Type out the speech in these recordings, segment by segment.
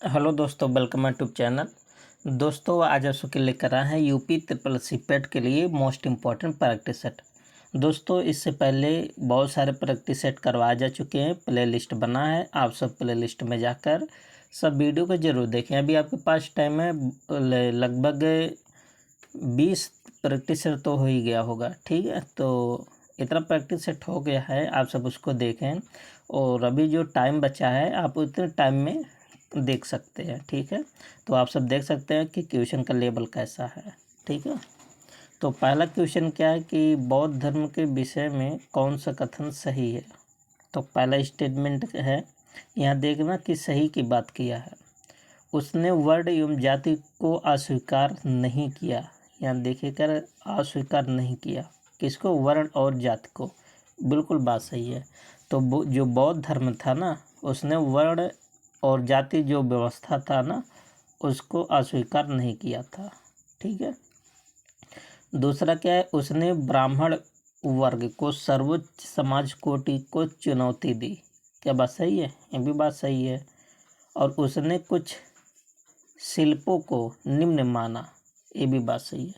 Hello दोस्तों, welcome my YouTube channel. दोस्तों, आज आप सबके लेकर आए हैं यूपी ट्रिपल सी पेट के लिए मोस्ट इम्पॉर्टेंट प्रैक्टिस सेट। दोस्तों, इससे पहले बहुत सारे प्रैक्टिस सेट करवाए जा चुके हैं, प्ले लिस्ट बना है। आप सब प्ले लिस्ट में जाकर सब वीडियो को ज़रूर देखें। अभी आपके पास टाइम है, लगभग 20 प्रैक्टिस सेट तो हो ही गया होगा। ठीक है, तो इतना प्रैक्टिस सेट हो गया है, आप सब उसको देखें। और अभी जो टाइम बचा है, आप उतने टाइम में देख सकते हैं। ठीक है, तो आप सब देख सकते हैं कि क्वेश्चन का लेवल कैसा है। ठीक है, तो पहला क्वेश्चन क्या है कि बौद्ध धर्म के विषय में कौन सा कथन सही है। तो पहला स्टेटमेंट है, यहाँ देखना कि सही की बात किया है। उसने वर्ण एवं जाति को अस्वीकार नहीं किया। यहाँ देखिए कर अस्वीकार नहीं किया किसको, वर्ण और जाति को। बिल्कुल बात सही है। तो जो बौद्ध धर्म था ना, उसने वर्ण और जाति जो व्यवस्था था ना, उसको अस्वीकार नहीं किया था। ठीक है, दूसरा क्या है, उसने ब्राह्मण वर्ग को सर्वोच्च समाज कोटि को चुनौती दी। क्या बात सही है? ये भी बात सही है। और उसने कुछ शिल्पों को निम्न माना, ये भी बात सही है।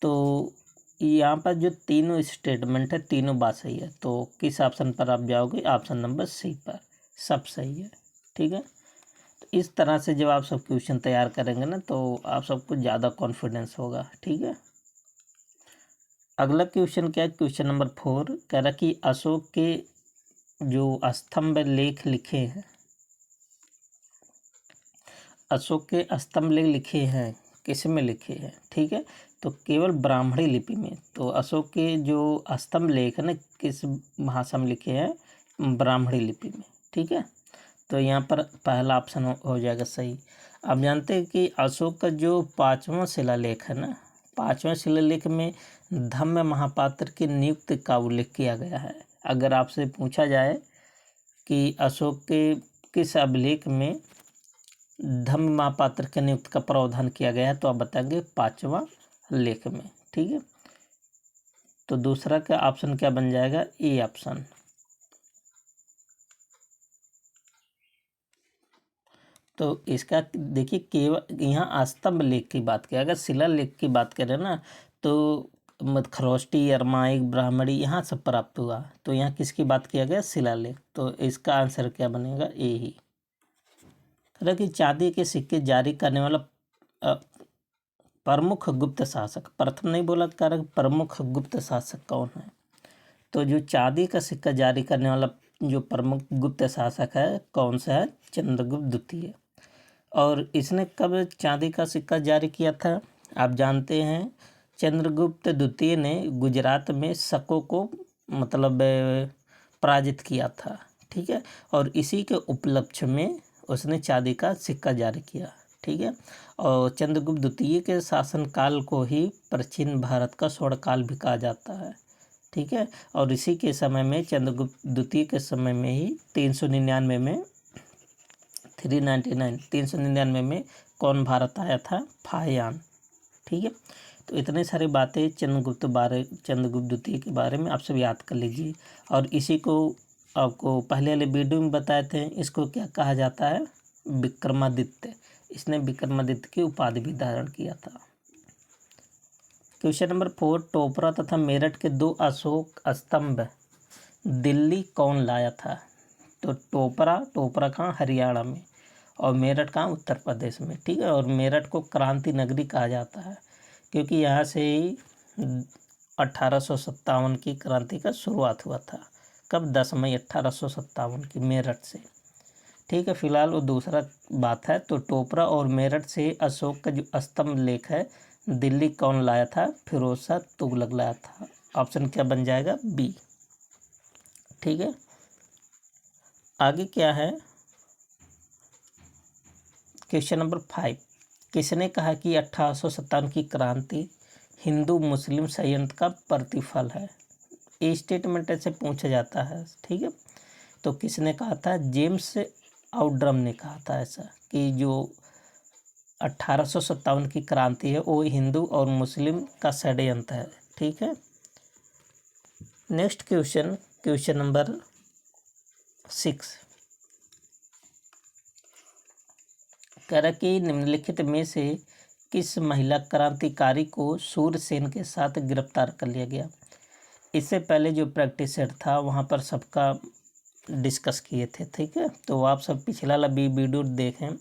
तो यहाँ पर जो तीनों स्टेटमेंट है, तीनों बात सही है। तो किस ऑप्शन पर आप जाओगे? ऑप्शन नंबर सी पर, सब सही है। ठीक है, तो इस तरह से जब आप सब क्वेश्चन तैयार करेंगे ना, तो आप सबको ज़्यादा कॉन्फिडेंस होगा। ठीक है, अगला क्वेश्चन क्या है, क्वेश्चन नंबर 4 कह रहा कि अशोक के जो स्तंभ लेख लिखे हैं, अशोक के स्तंभ लेख लिखे हैं, किस में लिखे हैं? ठीक है, तो केवल ब्राह्मणी लिपि में। तो अशोक के जो स्तंभ लेख है ना, किस भाषा में लिखे हैं? ब्राह्मणी लिपि में। ठीक है, तो यहाँ पर पहला ऑप्शन हो जाएगा सही। आप जानते हैं कि अशोक का जो 5वां शिलालेख है ना, 5वें शिलालेख में धम्म महापात्र की नियुक्ति का उल्लेख किया गया है। अगर आपसे पूछा जाए कि अशोक के किस अभिलेख में धम्म महापात्र के नियुक्त का प्रावधान किया गया है, तो आप बताएंगे 5वां लेख में। ठीक है, तो दूसरा का ऑप्शन क्या बन जाएगा? A option. तो इसका देखिए, केवल यहाँ स्तंभ लेख की बात करें, अगर शिला लेख की बात करें ना, तो मत खरोष्टी, अरमाइक, ब्राह्मणी यहाँ सब प्राप्त हुआ। तो यहाँ किसकी बात किया गया? शिलालेख। तो इसका आंसर क्या बनेगा? ए ही। तरह की चांदी के सिक्के जारी करने वाला अ, प्रमुख गुप्त शासक, प्रथम नहीं बोला, कारण प्रमुख गुप्त शासक कौन है? तो जो चांदी का सिक्का जारी करने वाला जो प्रमुख गुप्त शासक है, कौन सा है? चंद्रगुप्त द्वितीय। और इसने कब चांदी का सिक्का जारी किया था? आप जानते हैं, चंद्रगुप्त द्वितीय ने गुजरात में शकों को मतलब पराजित किया था। ठीक है, और इसी के उपलक्ष्य में उसने चांदी का सिक्का जारी किया। ठीक है, और चंद्रगुप्त द्वितीय के शासनकाल को ही प्राचीन भारत का स्वर्णकाल भी कहा जाता है। ठीक है, और इसी के समय में, चंद्रगुप्त द्वितीय के समय में ही 399 में 399 में कौन भारत आया था? फाहियान। ठीक है, तो इतने सारी बातें चंद्रगुप्त द्वितीय के बारे में आप सब याद कर लीजिए। और इसी को आपको पहले वाले वीडियो में बताए थे, इसको क्या कहा जाता है? विक्रमादित्य। इसने विक्रमादित्य की उपाधि भी धारण किया था। क्वेश्चन नंबर 4, टोपरा तथा मेरठ के 2 अशोक स्तंभ दिल्ली कौन लाया था? तो टोपरा कहाँ? हरियाणा में। और मेरठ कहाँ? उत्तर प्रदेश में। ठीक है, और मेरठ को क्रांति नगरी कहा जाता है, क्योंकि यहाँ से ही 1857 की क्रांति का शुरुआत हुआ था। कब? 10 मई 1857 की, मेरठ से। ठीक है, फिलहाल वो दूसरा बात है। तो टोपरा और मेरठ से अशोक का जो स्तंभ लेख है, दिल्ली कौन लाया था? फिरोज शाह तुगलक लाया था। ऑप्शन क्या बन जाएगा? बी। ठीक है, आगे क्या है, क्वेश्चन नंबर 5, किसने कहा कि 1857 की क्रांति हिंदू मुस्लिम संयंत्र का प्रतिफल है? ये स्टेटमेंट ऐसे पूछा जाता है। ठीक है, तो किसने कहा था? जेम्स आउड्रम ने कहा था ऐसा, कि जो 1857 की क्रांति है वो हिंदू और मुस्लिम का षड्यंत्र है। ठीक है, नेक्स्ट क्वेश्चन, क्वेश्चन नंबर 6, कह रहा कि निम्नलिखित में से किस महिला क्रांतिकारी को सूरसेन के साथ गिरफ्तार कर लिया गया। इससे पहले जो प्रैक्टिस सेट था वहाँ पर सबका डिस्कस किए थे, ठीक है। तो आप सब पिछला वाला भी वीडियो देखें।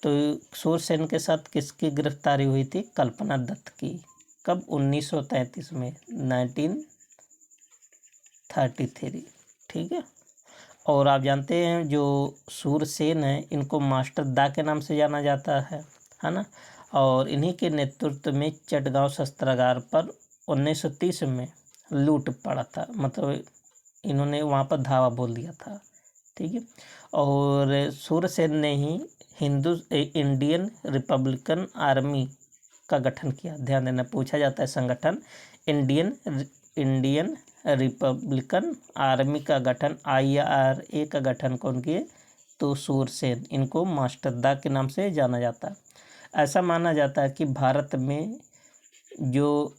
तो सूरसेन के साथ किसकी गिरफ्तारी हुई थी? कल्पना दत्त की। कब? 1933 में, 1933, ठीक है। और आप जानते हैं जो सूरसेन है इनको मास्टर दा के नाम से जाना जाता है ना। और इन्हीं के नेतृत्व में चटगांव शस्त्रागार पर 1930 में लूट पड़ा था, मतलब इन्होंने वहाँ पर धावा बोल दिया था, ठीक है। और सूरसेन ने ही इंडियन रिपब्लिकन आर्मी का गठन किया। ध्यान देना, पूछा जाता है संगठन। इंडियन रिपब्लिकन आर्मी का गठन, IRA का गठन कौन किए? तो सूरसेन। इनको मास्टर दा के नाम से जाना जाता है। ऐसा माना जाता है कि भारत में जो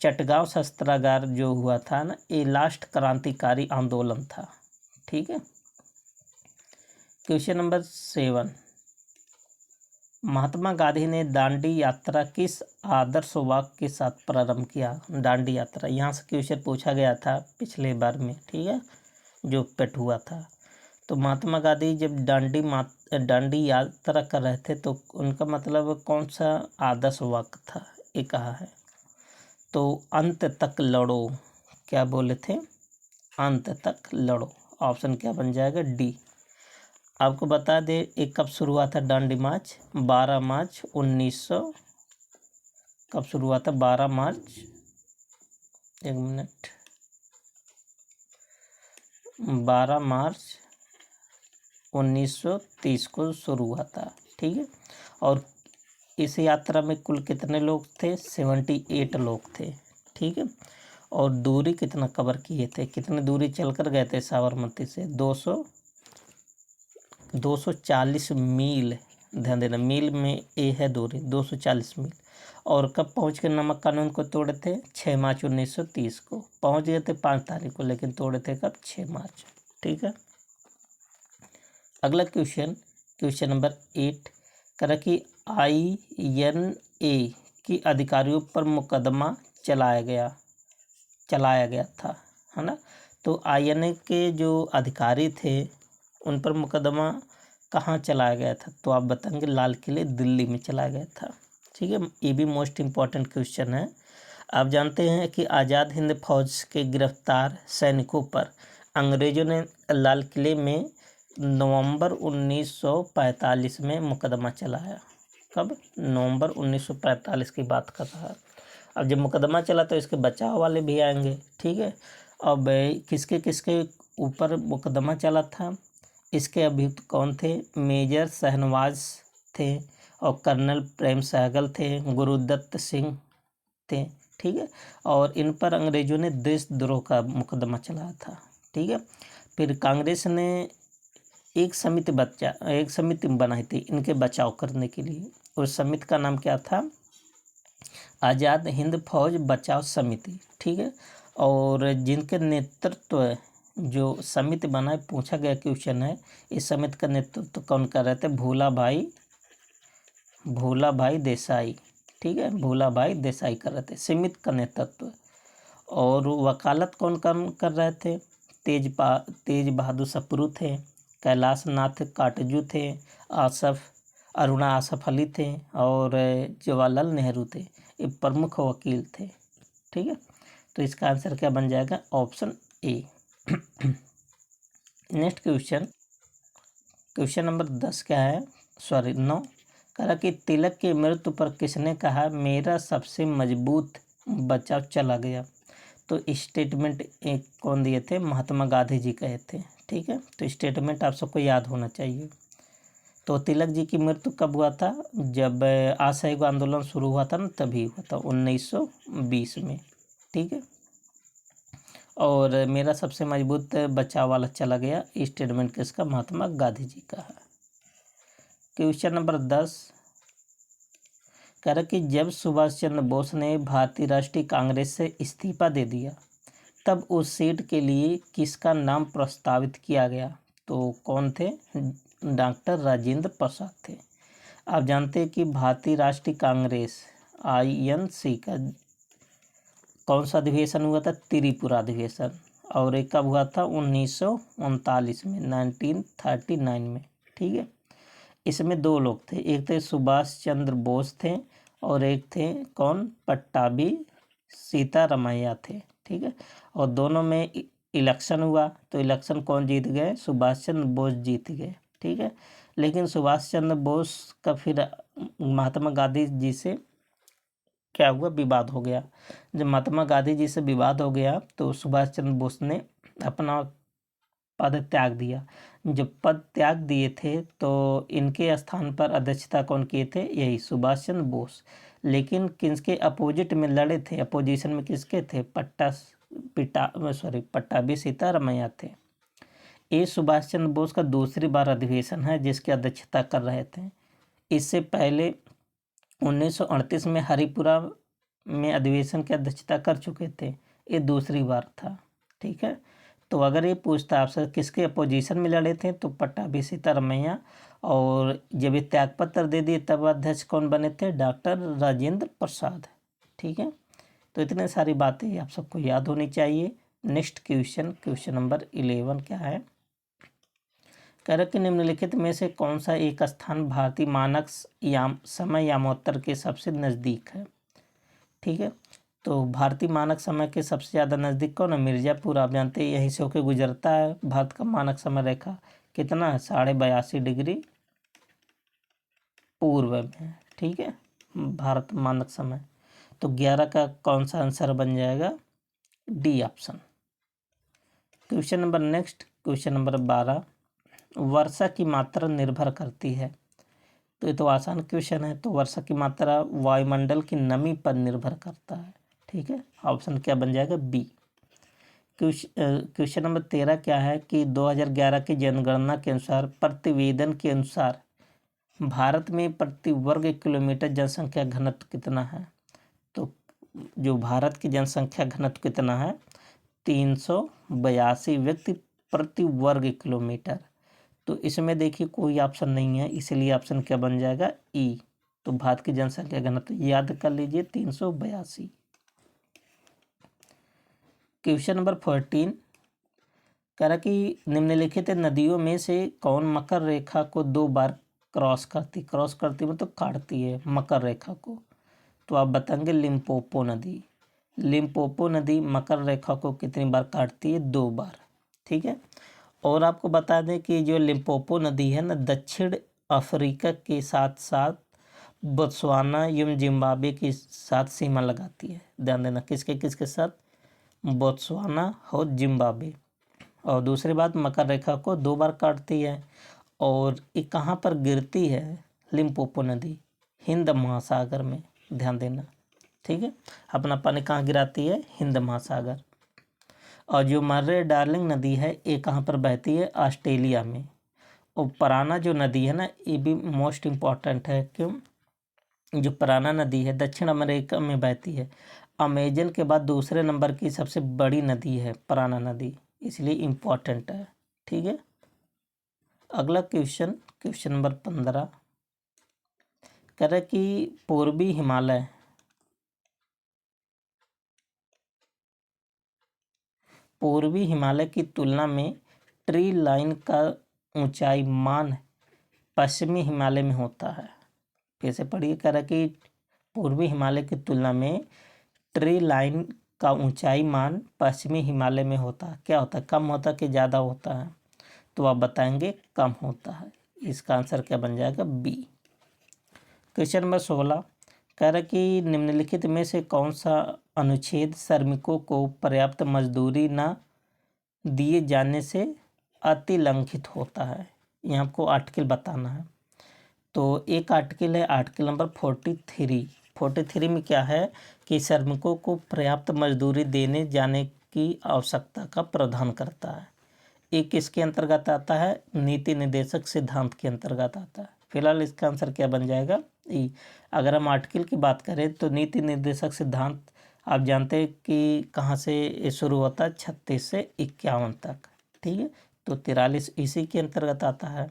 चटगांव शस्त्रागार जो हुआ था ना, ये लास्ट क्रांतिकारी आंदोलन था, ठीक है। क्वेश्चन नंबर 7, महात्मा गांधी ने दांडी यात्रा किस आदर्श वाक्य के साथ प्रारंभ किया? दांडी यात्रा, यहाँ से क्वेश्चन पूछा गया था पिछले बार में, ठीक है, जो पेट हुआ था। तो महात्मा गांधी जब दांडी यात्रा कर रहे थे तो उनका मतलब कौन सा आदर्श वाक्य था, ये कहा है। तो अंत तक लड़ो, क्या बोले थे? अंत तक लड़ो। ऑप्शन क्या बन जाएगा? डी। आपको बता दें एक कब शुरू हुआ था दांडी मार्च? 12 मार्च 1900, कब शुरू हुआ था? 12 मार्च, एक मिनट, 12 मार्च 1930 को शुरू हुआ था, ठीक है। और इस यात्रा में कुल कितने लोग थे? 78 लोग थे, ठीक है। और दूरी कितना कवर किए थे? कितनी दूरी चलकर गए थे साबरमती से? 240 मील। ध्यान देना, मील में ए है दूरी, 240 मील। और कब पहुंच के नमक कानून को तोड़े थे? 6 मार्च 1930 को। पहुंच गए थे 5 तारीख को, लेकिन तोड़े थे कब? 6 मार्च, ठीक है। अगला क्वेश्चन नंबर 8 करा कि INA की अधिकारियों पर मुकदमा चलाया गया था, है ना। तो INA के जो अधिकारी थे उन पर मुकदमा कहाँ चलाया गया था? तो आप बताएंगे लाल किले दिल्ली में चलाया गया था, ठीक है। ये भी मोस्ट इम्पॉर्टेंट क्वेश्चन है। आप जानते हैं कि आज़ाद हिंद फौज के गिरफ्तार सैनिकों पर अंग्रेजों ने लाल किले में नवंबर 1945 में मुकदमा चलाया। कब? नवंबर 1945 की बात कर रहा है। अब जब मुकदमा चला तो इसके बचाव वाले भी आएंगे, ठीक है। अब किसके किसके ऊपर मुकदमा चला था? इसके अभियुक्त कौन थे? मेजर शहनवाज थे और कर्नल प्रेम सहगल थे, गुरुदत्त सिंह थे, ठीक है। और इन पर अंग्रेजों ने देशद्रोह का मुकदमा चलाया था, ठीक है। फिर कांग्रेस ने एक समिति बनाई थी इनके बचाव करने के लिए। उस समिति का नाम क्या था? आज़ाद हिंद फौज बचाव समिति, ठीक है। और जिनके नेतृत्व जो समिति बनाए, पूछा गया क्वेश्चन है, इस समिति का नेतृत्व कौन कर रहे थे? भोला भाई देसाई, ठीक है। भोला भाई देसाई कर रहे थे समिति का नेतृत्व। और वकालत कौन कर रहे थे? तेज बहादुर सप्रू थे, कैलाश नाथ काटजू थे, अरुणा आसफ अली थे और जवाहरलाल नेहरू थे। ये प्रमुख वकील थे, ठीक है। तो इसका आंसर क्या बन जाएगा? Option A. Next question number 10 क्या है? 9 कहा कि तिलक की मृत्यु पर किसने कहा मेरा सबसे मजबूत बचाव चला गया? तो स्टेटमेंट एक कौन दिए थे? महात्मा गांधी जी कहे थे, ठीक है। तो स्टेटमेंट आप सबको याद होना चाहिए। तो तिलक जी की मृत्यु कब हुआ था? जब असहयोग आंदोलन शुरू हुआ था ना, तभी हुआ था 1920 में, ठीक है। और मेरा सबसे मजबूत बचाव वाला चला गया, स्टेटमेंट किसका? महात्मा गांधी जी का है। क्वेश्चन नंबर 10 कह रहा कि जब सुभाष चंद्र बोस ने भारतीय राष्ट्रीय कांग्रेस से इस्तीफा दे दिया तब उस सीट के लिए किसका नाम प्रस्तावित किया गया? तो कौन थे? डॉक्टर राजेंद्र प्रसाद थे। आप जानते हैं कि भारतीय राष्ट्रीय कांग्रेस INC का कौन सा अधिवेशन हुआ था? त्रिपुरा अधिवेशन। और एक कब हुआ था? 1939 में, 1939 में। ठीक है। इसमें दो लोग थे, एक थे सुभाष चंद्र बोस थे और एक थे कौन? पट्टाभी सीतारामैया थे। ठीक है। और दोनों में इलेक्शन हुआ, तो इलेक्शन कौन जीत गए? सुभाष चंद्र बोस जीत गए। ठीक है। लेकिन सुभाष चंद्र बोस का फिर महात्मा गांधी जी से क्या हुआ? विवाद हो गया। जब महात्मा गांधी जी से विवाद हो गया तो सुभाष चंद्र बोस ने अपना पद त्याग दिया। जब पद त्याग दिए थे तो इनके स्थान पर अध्यक्षता कौन किए थे? यही सुभाष चंद्र बोस। लेकिन किसके अपोजिट में लड़े थे? अपोजिशन में किसके थे? पट्टाभी सीतारामैया थे। ये सुभाष चंद्र बोस का दूसरी बार अधिवेशन है जिसकी अध्यक्षता कर रहे थे। इससे पहले 1938 में हरिपुरा में अधिवेशन की अध्यक्षता कर चुके थे। ये दूसरी बार था। ठीक है। तो अगर ये पूछता आपसे किसके अपोजिशन में लड़े थे, तो पट्टाभी सीतारामैया। और जब ये त्यागपत्र दे दिए तब अध्यक्ष कौन बने थे? डॉक्टर राजेंद्र प्रसाद। ठीक है। तो इतने सारी बातें आप सबको याद होनी चाहिए। नेक्स्ट क्वेश्चन नंबर 11 क्या है? कह रहे कि निम्नलिखित में से कौन सा एक स्थान भारतीय मानक समय यामोत्तर के सबसे नज़दीक है? ठीक है। तो भारतीय मानक समय के सबसे ज़्यादा नज़दीक कौन है? मिर्ज़ापुर। आप जानते हैं यहीं से होकर गुजरता है भारत का मानक समय रेखा। कितना है? 82.5 डिग्री पूर्व में। ठीक है, भारत मानक समय। तो 11 का कौन सा आंसर बन जाएगा? D option. क्वेश्चन नंबर 12, वर्षा की मात्रा निर्भर करती है। तो ये तो आसान क्वेश्चन है। तो वर्षा की मात्रा वायुमंडल की नमी पर निर्भर करता है। ठीक है। ऑप्शन क्या बन जाएगा? बी। क्वेश्चन नंबर 13 क्या है कि 2011 की जनगणना के अनुसार, प्रतिवेदन के अनुसार भारत में प्रति वर्ग किलोमीटर जनसंख्या घनत्व कितना है? तो जो भारत की जनसंख्या घनत्व कितना है? 382 व्यक्ति प्रति वर्ग किलोमीटर। तो इसमें देखिए कोई ऑप्शन नहीं है, इसलिए ऑप्शन क्या बन जाएगा? ई। तो भारत की जनसंख्या घनत्व याद कर लीजिए 382। क्वेश्चन नंबर 14 कह रहा कि निम्नलिखित नदियों में से कौन मकर रेखा को 2 बार क्रॉस करती मतलब काटती है मकर रेखा को? तो आप बताएंगे लिम्पोपो नदी। लिम्पोपो नदी मकर रेखा को कितनी बार काटती है? 2 बार। ठीक है। और आपको बता दें कि जो लिम्पोपो नदी है ना, दक्षिण अफ्रीका के साथ साथ बोत्सवाना एवं जिम्बाब्वे के साथ सीमा लगाती है। ध्यान देना, किसके साथ? बोत्सवाना और जिम्बाब्वे। और दूसरी बात, मकर रेखा को 2 बार काटती है। और ये कहाँ पर गिरती है लिम्पोपो नदी? हिंद महासागर में। ध्यान देना। ठीक है। अपना पानी कहाँ गिराती है? हिंद महासागर। और जो मर्रे डार्लिंग नदी है ये कहाँ पर बहती है? ऑस्ट्रेलिया में। और पराना जो नदी है ना, ये भी मोस्ट इम्पॉर्टेंट है। क्यों? जो पराना नदी है दक्षिण अमेरिका में बहती है। अमेजन के बाद दूसरे नंबर की सबसे बड़ी नदी है पराना नदी, इसलिए इम्पॉर्टेंट है। ठीक है। अगला क्वेश्चन नंबर 15 कह रहा है कि पूर्वी हिमालय की तुलना में ट्री लाइन का ऊंचाई मान पश्चिमी हिमालय में होता है। कैसे पढ़िए? कह रहा है कि पूर्वी हिमालय की तुलना में ट्री लाइन का ऊंचाई मान पश्चिमी हिमालय में होता है। क्या होता है? कम होता है कि ज़्यादा होता है? तो आप बताएंगे कम होता है। इसका आंसर क्या बन जाएगा? बी। क्वेश्चन नंबर 16 कह रहा है कि निम्नलिखित में से कौन सा अनुच्छेद श्रमिकों को पर्याप्त मजदूरी न दिए जाने से अतिलंघित होता है? ये आपको आर्टिकल बताना है। तो एक आर्टिकल है आर्टिकल नंबर 43 में क्या है कि श्रमिकों को पर्याप्त मजदूरी देने जाने की आवश्यकता का प्रावधान करता है। ये किसके अंतर्गत आता है? नीति निर्देशक सिद्धांत के अंतर्गत आता है। फिलहाल इसका आंसर क्या बन जाएगा? ई। अगर हम आर्टिकल की बात करें तो नीति निर्देशक सिद्धांत आप जानते हैं कि कहाँ से शुरू होता है? 36 से 51 तक। ठीक है। तो 43 इसी के अंतर्गत आता है।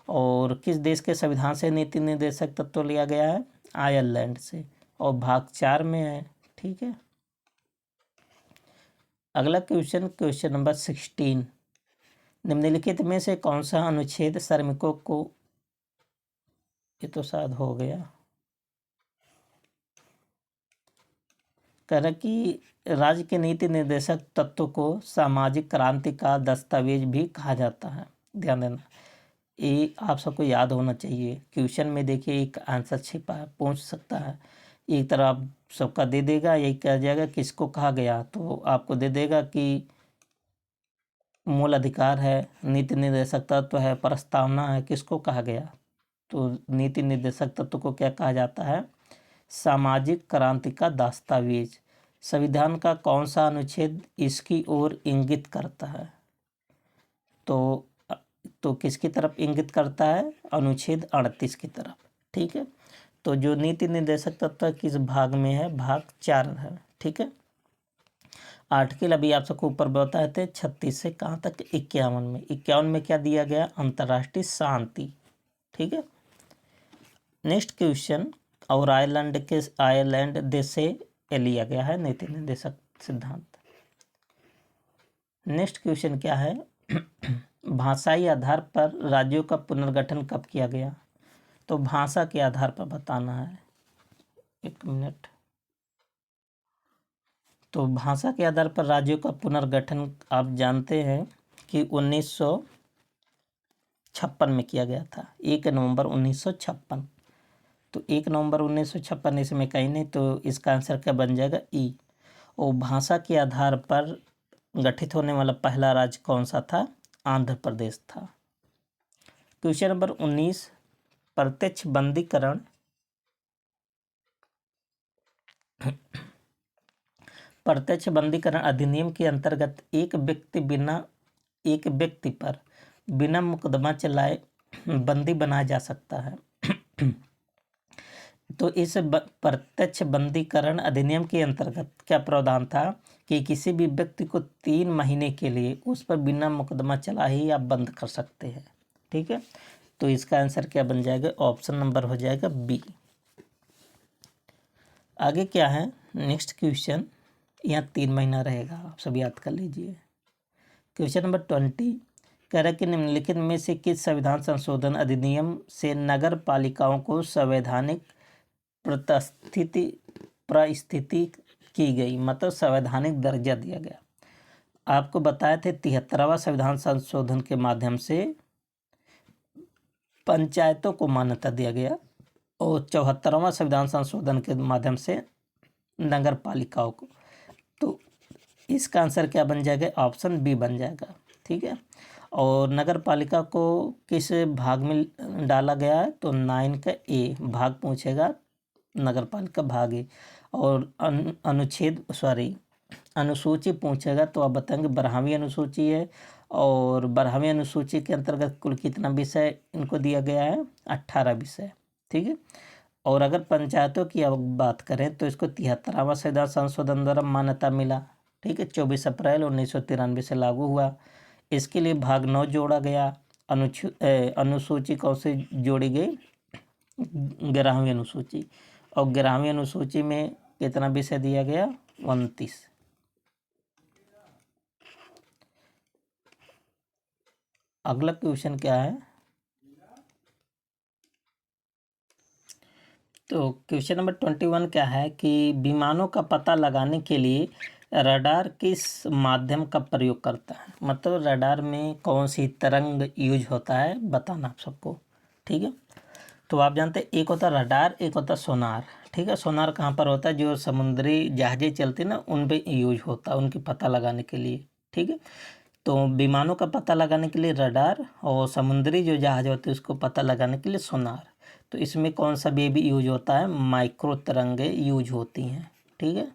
और किस देश के संविधान से नीति निर्देशक तत्व लिया गया है? आयरलैंड से, और भाग 4 में है। ठीक है। अगला क्वेश्चन नंबर 16, निम्नलिखित में से कौन सा अनुच्छेद श्रमिकों को, ये तो शायद हो गया, कह रहा कि राज्य के नीति निर्देशक तत्व को सामाजिक क्रांति का दस्तावेज भी कहा जाता है। ध्यान देना, ये आप सबको याद होना चाहिए। क्वेश्चन में देखिए एक आंसर छिपा है, पूछ सकता है। एक तरह आप सबका दे देगा, यही कह जाएगा किसको कहा गया, तो आपको दे देगा कि मूल अधिकार है, नीति निर्देशक तत्व है, प्रस्तावना है, किसको कहा गया? तो नीति निर्देशक तत्व को क्या कहा जाता है? सामाजिक क्रांति का दस्तावेज। संविधान का कौन सा अनुच्छेद इसकी ओर इंगित करता है? तो किसकी तरफ इंगित करता है? अनुच्छेद 38 की तरफ। ठीक है। तो जो नीति निर्देशक तत्व किस भाग में है? भाग 4 है। ठीक है। आर्टिकल अभी आप सबको ऊपर बताए थे 36 से कहाँ तक? 51 में। 51 में क्या दिया गया? अंतर्राष्ट्रीय शांति। ठीक है। नेक्स्ट क्वेश्चन, और आयरलैंड देश से लिया गया है नीति निर्देशक सिद्धांत। नेक्स्ट क्वेश्चन क्या है? भाषाई आधार पर राज्यों का पुनर्गठन कब किया गया? तो भाषा के आधार पर बताना है। एक मिनट। तो भाषा के आधार पर राज्यों का पुनर्गठन आप जानते हैं कि 1956 में किया गया था, 1 नवंबर 1956। तो 1 नवंबर 1956 इसमें कहीं नहीं, तो इसका आंसर क्या बन जाएगा? ई। और भाषा के आधार पर गठित होने वाला पहला राज्य कौन सा था? आंध्र प्रदेश था। क्वेश्चन नंबर 19, प्रत्यक्ष बंदीकरण अधिनियम के अंतर्गत एक व्यक्ति पर बिना मुकदमा चलाए बंदी बनाया जा सकता है। तो इस प्रत्यक्ष बंदीकरण अधिनियम के अंतर्गत क्या प्रावधान था कि किसी भी व्यक्ति को 3 महीने के लिए उस पर बिना मुकदमा चलाए ही आप बंद कर सकते हैं। ठीक है। तो इसका आंसर क्या बन जाएगा? ऑप्शन नंबर हो जाएगा बी। आगे क्या है? नेक्स्ट क्वेश्चन, यहाँ 3 महीना रहेगा, आप सब याद कर लीजिए। क्वेश्चन नंबर 20, कह रहा कि निम्नलिखित में से किस संविधान संशोधन अधिनियम से नगर पालिकाओं को संवैधानिक परिस्थिति की गई, मतलब संवैधानिक दर्जा दिया गया? आपको बताए थे 73वां संविधान संशोधन के माध्यम से पंचायतों को मान्यता दिया गया, और 74वां संविधान संशोधन के माध्यम से नगर पालिकाओं को। तो इसका आंसर क्या बन जाएगा? ऑप्शन बी बन जाएगा। ठीक है। और नगर पालिका को किस भाग में डाला गया है? तो 9 का ए भाग पूछेगा, नगर पालिका भाग ए। और अनुसूची पूछेगा तो आप बताएंगे 12वीं अनुसूची है, और 12वीं अनुसूची के अंतर्गत कुल कितना विषय इनको दिया गया है? 18 विषय। ठीक है। और अगर पंचायतों की अब बात करें तो इसको 73वां संविधान संशोधन द्वारा मान्यता मिला। ठीक है। 24 अप्रैल 1993 से लागू हुआ। इसके लिए भाग 9 जोड़ा गया। अनुसूची कौन सी जोड़ी गई? 11वीं अनुसूची। और 11वीं अनुसूची में कितना विषय दिया गया? 29। अगला क्वेश्चन क्या है? तो क्वेश्चन नंबर 21 क्या है कि विमानों का पता लगाने के लिए रडार किस माध्यम का प्रयोग करता है? मतलब रडार में कौन सी तरंग यूज होता है, बताना आप सबको। ठीक है। तो आप जानते हैं एक होता है रडार, एक होता है सोनार। ठीक है। सोनार कहाँ पर होता है? जो समुद्री जहाज़ें चलती ना, उन पे यूज होता है उनकी पता लगाने के लिए। ठीक है। तो विमानों का पता लगाने के लिए रडार, और समुद्री जो जहाज होते हैं उसको पता लगाने के लिए सोनार। तो इसमें कौन सा बेबी यूज होता है? माइक्रो तरंगे यूज होती हैं। ठीक है।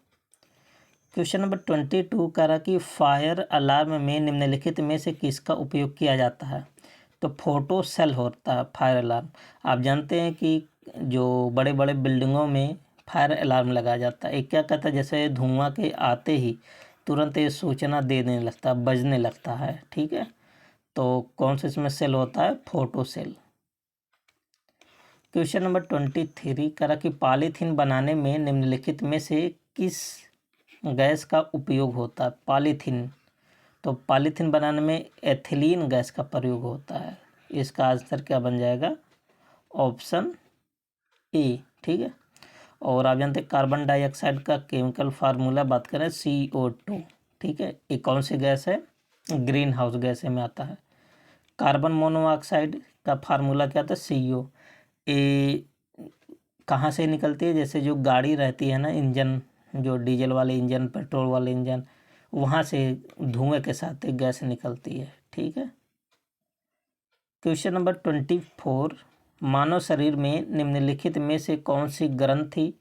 क्वेश्चन नंबर 22 कह रहा कि फायर अलार्म में निम्नलिखित में से किसका उपयोग किया जाता है? तो फोटो सेल होता है फायर अलार्म। आप जानते हैं कि जो बड़े बड़े बिल्डिंगों में फायर अलार्म लगाया जाता है, एक क्या कहता है, जैसे धुआं के आते ही तुरंत ये सूचना देने लगता है, बजने लगता है। ठीक है। तो कौन सा इसमें सेल होता है? Photo cell. क्वेश्चन नंबर 23 करा कि पॉलीथीन बनाने में निम्नलिखित में से किस गैस का उपयोग होता है। पॉलीथीन, तो पॉलीथीन बनाने में एथिलीन गैस का प्रयोग होता है। इसका आंसर क्या बन जाएगा? Option A. ठीक है। और आप जानते हैं कार्बन डाइऑक्साइड का केमिकल फार्मूला बात करें CO2। ठीक है। ये कौन सी गैस है? ग्रीन हाउस गैस में आता है। कार्बन मोनोऑक्साइड का फार्मूला क्या था? CO। ये कहाँ से निकलती है? जैसे जो गाड़ी रहती है ना, इंजन, जो डीजल वाले इंजन, पेट्रोल वाले इंजन, वहाँ से धुएं के साथ एक गैस निकलती है। ठीक है। क्वेश्चन नंबर 24 मानव शरीर में निम्नलिखित में से कौन सी ग्रंथि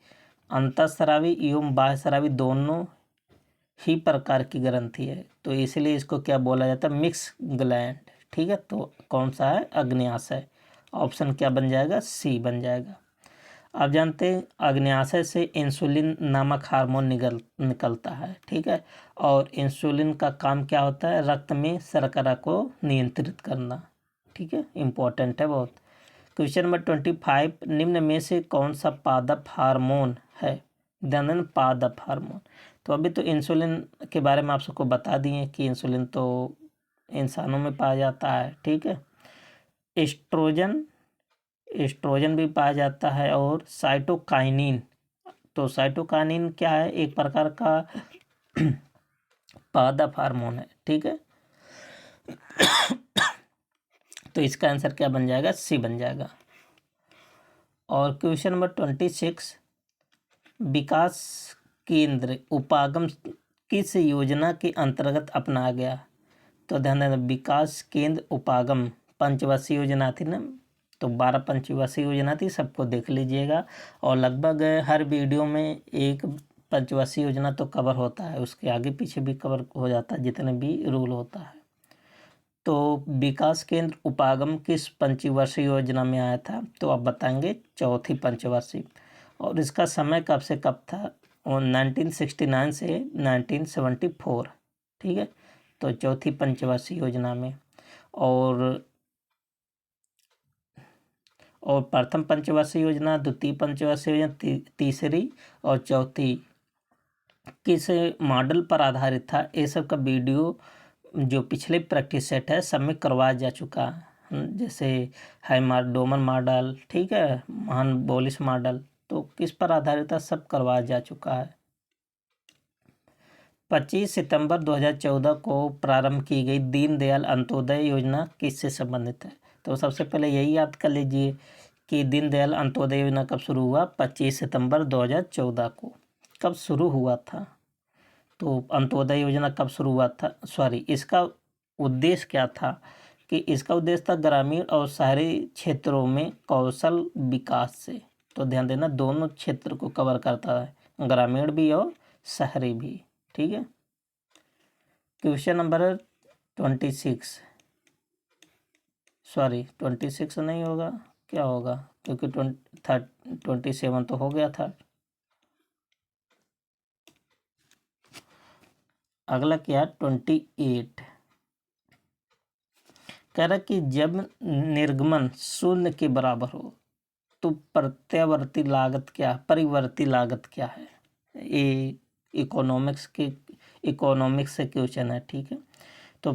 अंतःस्रावी एवं बाह्यस्रावी दोनों ही प्रकार की ग्रंथि है? तो इसलिए इसको क्या बोला जाता है? Mix gland. ठीक है। तो कौन सा है? अग्न्याशय। ऑप्शन क्या बन जाएगा? सी बन जाएगा। आप जानते हैं अग्न्याशय से इंसुलिन नामक हार्मोन निकलता है। ठीक है। और इंसुलिन का काम क्या होता है? रक्त में शर्करा को नियंत्रित करना। ठीक है। इम्पोर्टेंट है बहुत। क्वेश्चन नंबर 25 निम्न में से कौन सा पादप हार्मोन है? ध्यान देना, पादप हार्मोन। तो अभी तो इंसुलिन के बारे में आप सबको बता दिए कि इंसुलिन तो इंसानों में पाया जाता है। ठीक है। एस्ट्रोजन भी पाया जाता है और साइटोकाइनिन। तो साइटोकाइनिन क्या है? एक प्रकार का पादप हार्मोन है। ठीक है। तो इसका आंसर क्या बन जाएगा? सी बन जाएगा। और क्वेश्चन नंबर 26 विकास केंद्र उपागम किस योजना के अंतर्गत अपनाया गया? तो ध्यान देना, विकास केंद्र उपागम पंचवर्षीय योजना थी ना, तो 12 पंचवर्षीय योजना थी, सबको देख लीजिएगा। और लगभग हर वीडियो में एक पंचवर्षीय योजना तो कवर होता है, उसके आगे पीछे भी कवर हो जाता है जितने भी रूल होता है। तो विकास केंद्र उपागम किस पंचवर्षीय योजना में आया था? तो आप बताएंगे चौथी पंचवर्षीय। और इसका समय कब से कब था? और 1969 से 1974। ठीक है। तो चौथी पंचवर्षीय योजना में। और प्रथम पंचवर्षीय योजना, द्वितीय पंचवर्षीय योजना, तीसरी और चौथी किस मॉडल पर आधारित था? ये सब का वीडियो जो पिछले प्रैक्टिस सेट है सब में करवाया जा चुका है। जैसे डोमन मॉडल, ठीक है, महान-बोलिस मॉडल, तो किस पर आधारित था? सब करवाया जा चुका है। 25 सितंबर 2014 को प्रारंभ की गई दीनदयाल अंत्योदय योजना किससे संबंधित है? तो सबसे पहले यही याद कर लीजिए कि दीनदयाल अंत्योदय योजना कब शुरू हुआ? 25 सितंबर 2014 को। कब शुरू हुआ था? तो अंत्योदय योजना कब शुरू हुआ था? इसका उद्देश्य क्या था? कि इसका उद्देश्य था ग्रामीण और शहरी क्षेत्रों में कौशल विकास से। तो ध्यान देना, दोनों क्षेत्र को कवर करता है, ग्रामीण भी और शहरी भी। ठीक है। क्वेश्चन नंबर 26 नहीं होगा, क्या होगा? क्योंकि 27 तो हो गया था। अगला क्या? 28 कह रहा कि जब निर्गमन शून्य के बराबर हो तो परिवर्ती लागत क्या है? ये इकोनॉमिक्स से क्वेश्चन है। ठीक है। तो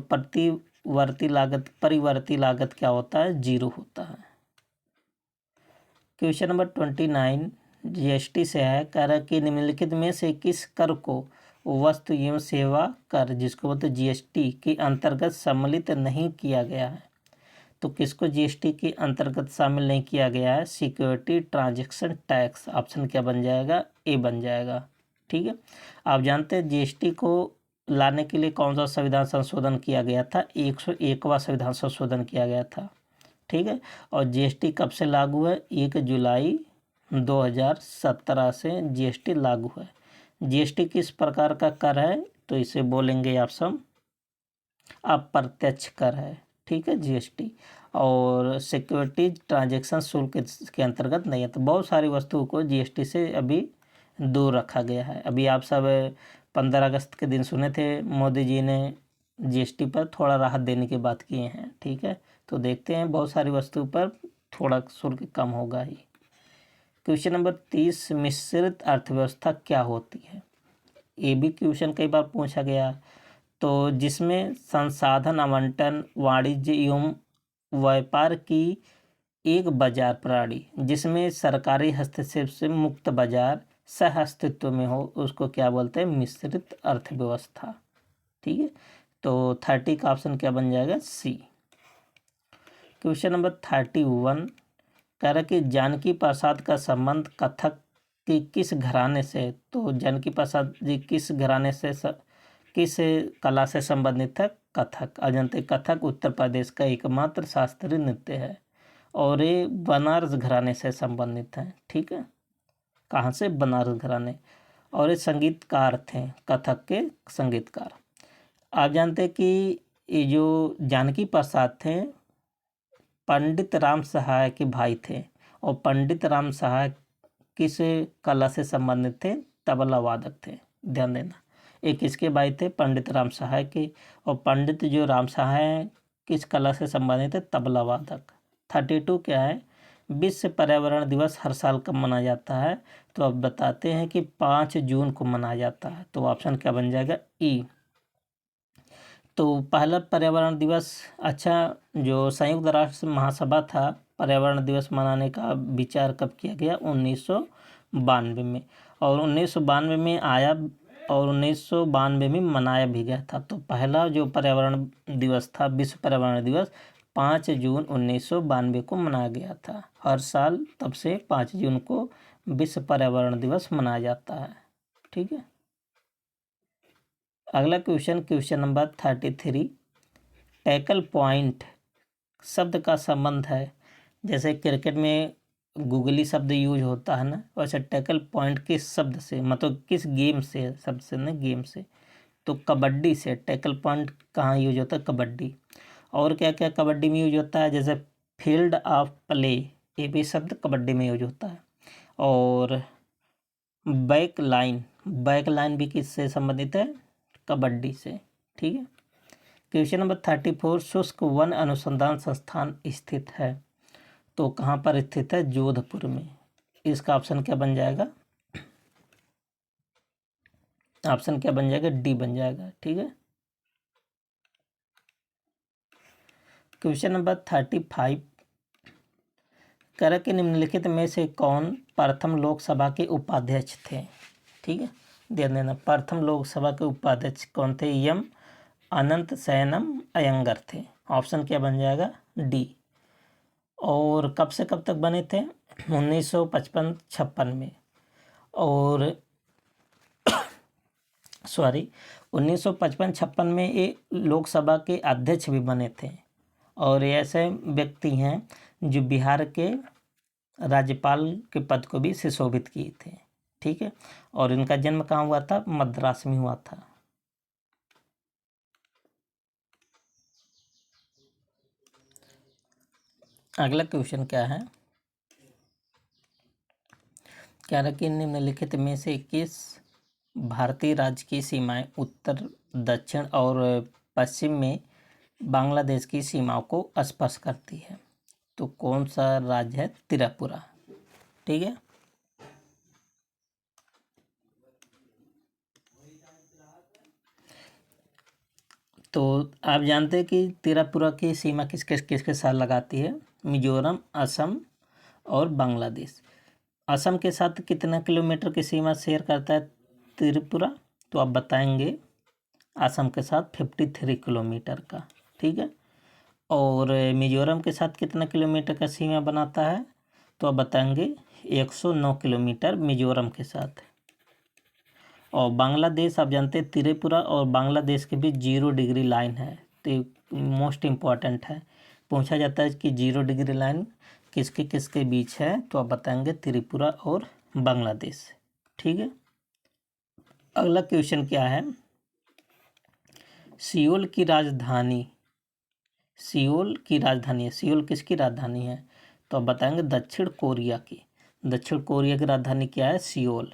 परिवर्ती लागत क्या होता है? 0 होता है। क्वेश्चन नंबर 29 GST से है। कह रहा कि निम्नलिखित में से किस कर को वस्तु एवं सेवा कर, जिसको बोलते GST, के अंतर्गत सम्मिलित नहीं किया गया है? तो किसको GST के अंतर्गत शामिल नहीं किया गया है? Security transaction tax. ऑप्शन क्या बन जाएगा? ए बन जाएगा। ठीक है। आप जानते हैं GST को लाने के लिए कौन सा संविधान संशोधन किया गया था? 101वां संविधान संशोधन किया गया था। ठीक है। और GST कब से लागू है? 1 जुलाई 2017 से GST लागू है। GST किस प्रकार का कर है? तो इसे बोलेंगे आप सब अप्रत्यक्ष कर है। ठीक है, GST। और सिक्योरिटीज ट्रांजैक्शन शुल्क के अंतर्गत नहीं है। तो बहुत सारी वस्तुओं को GST से अभी दूर रखा गया है। अभी आप सब 15 अगस्त के दिन सुने थे मोदी जी ने GST पर थोड़ा राहत देने की बात किए हैं। ठीक है। तो देखते हैं बहुत सारी वस्तु पर थोड़ा शुल्क कम होगा ही। क्वेश्चन नंबर 30, मिश्रित अर्थव्यवस्था क्या होती है? ये भी क्वेश्चन कई बार पूछा गया। तो जिसमें संसाधन आवंटन, वाणिज्य एवं व्यापार की एक बाजार प्रणाली जिसमें सरकारी हस्तक्षेप से मुक्त बाजार सह अस्तित्व में हो, उसको क्या बोलते हैं? मिश्रित अर्थव्यवस्था। ठीक है, तो 30 का ऑप्शन क्या बन जाएगा? सी। क्वेश्चन नंबर 31 कह रहा कि जानकी प्रसाद का संबंध कथक की किस घराने से? तो जानकी प्रसाद जी किस घराने से किस कला से संबंधित है? कथक। अजंते कथक उत्तर प्रदेश का एकमात्र शास्त्रीय नृत्य है और ये बनारस घराने से संबंधित है। ठीक है, कहाँ से? बनारस घराने। और ये संगीतकार थे, कथक के संगीतकार। आप जानते हैं कि ये जो जानकी प्रसाद थे पंडित राम सहाय के भाई थे, और पंडित राम सहाय किस कला से संबंधित थे? तबला वादक थे। ध्यान देना, एक किसके भाई थे? पंडित राम सहाय के। और पंडित जो राम सहाय किस कला से संबंधित है? तबला वादक। 32 क्या है? विश्व पर्यावरण दिवस हर साल कब मनाया जाता है? तो अब बताते हैं कि 5 जून को मनाया जाता है। तो ऑप्शन क्या बन जाएगा? ई। तो पहला पर्यावरण दिवस, अच्छा, जो संयुक्त राष्ट्र महासभा था पर्यावरण दिवस मनाने का विचार कब किया गया? 1992 में। और 1992 में आया और 1992 में मनाया भी गया था। तो पहला जो पर्यावरण दिवस था, विश्व पर्यावरण दिवस, 5 जून 1992 को मनाया गया था। हर साल तब से 5 जून को विश्व पर्यावरण दिवस मनाया जाता है। ठीक है, अगला क्वेश्चन नंबर 33, टैकल पॉइंट शब्द का संबंध है, जैसे क्रिकेट में गूगली शब्द यूज होता है ना, वैसे टैकल पॉइंट किस शब्द से, मतलब किस गेम से? शब्द से ना, गेम से। तो कबड्डी से टैकल पॉइंट कहाँ यूज होता है? कबड्डी। और क्या क्या कबड्डी में यूज होता है? जैसे फील्ड ऑफ प्ले, ये भी शब्द कबड्डी में यूज होता है। और बैक लाइन भी किससे संबंधित है? कबड्डी से। ठीक है, क्वेश्चन नंबर 34, शुष्क वन अनुसंधान संस्थान स्थित है, तो कहाँ पर स्थित है? जोधपुर में। इसका ऑप्शन क्या बन जाएगा? ऑप्शन क्या बन जाएगा? डी बन जाएगा। ठीक है, क्वेश्चन नंबर 35 कह रहा कि निम्नलिखित में से कौन प्रथम लोकसभा के उपाध्यक्ष थे? ठीक है, ध्यान देना, प्रथम लोकसभा के उपाध्यक्ष कौन थे? एम अनंत शयनम अयंगर थे। ऑप्शन क्या बन जाएगा? डी। और कब से कब तक बने थे? 1955-56 में। और 1955-56 में ये लोकसभा के अध्यक्ष भी बने थे। और ये ऐसे व्यक्ति हैं जो बिहार के राज्यपाल के पद को भी सुशोभित किए थे। ठीक है, और इनका जन्म कहाँ हुआ था? मद्रास में हुआ था। अगला क्वेश्चन क्या है? कह रहा कि निम्नलिखित में से किस भारतीय राज्य की सीमाएं उत्तर, दक्षिण और पश्चिम में बांग्लादेश की सीमाओं को स्पर्श करती है? तो कौन सा राज्य है? त्रिपुरा। ठीक है, तो आप जानते हैं कि त्रिपुरा की सीमा किसके साथ लगाती है? मिजोरम, असम और बांग्लादेश। असम के साथ कितना किलोमीटर की सीमा शेयर करता है त्रिपुरा? तो आप बताएंगे असम के साथ 53 किलोमीटर का। ठीक है, और मिजोरम के साथ कितना किलोमीटर का सीमा बनाता है? तो आप बताएंगे 109 किलोमीटर मिजोरम के साथ। और बांग्लादेश, आप जानते हैं त्रिपुरा और बांग्लादेश के बीच 0 डिग्री लाइन है, तो मोस्ट इम्पॉर्टेंट है। पूछा जाता है कि 0 डिग्री लाइन किसके किसके बीच है? तो आप बताएंगे त्रिपुरा और बांग्लादेश। ठीक है, अगला क्वेश्चन क्या है? सियोल की राजधानी है, सियोल किसकी राजधानी है? तो आप बताएंगे दक्षिण कोरिया की। दक्षिण कोरिया की राजधानी क्या है? सियोल।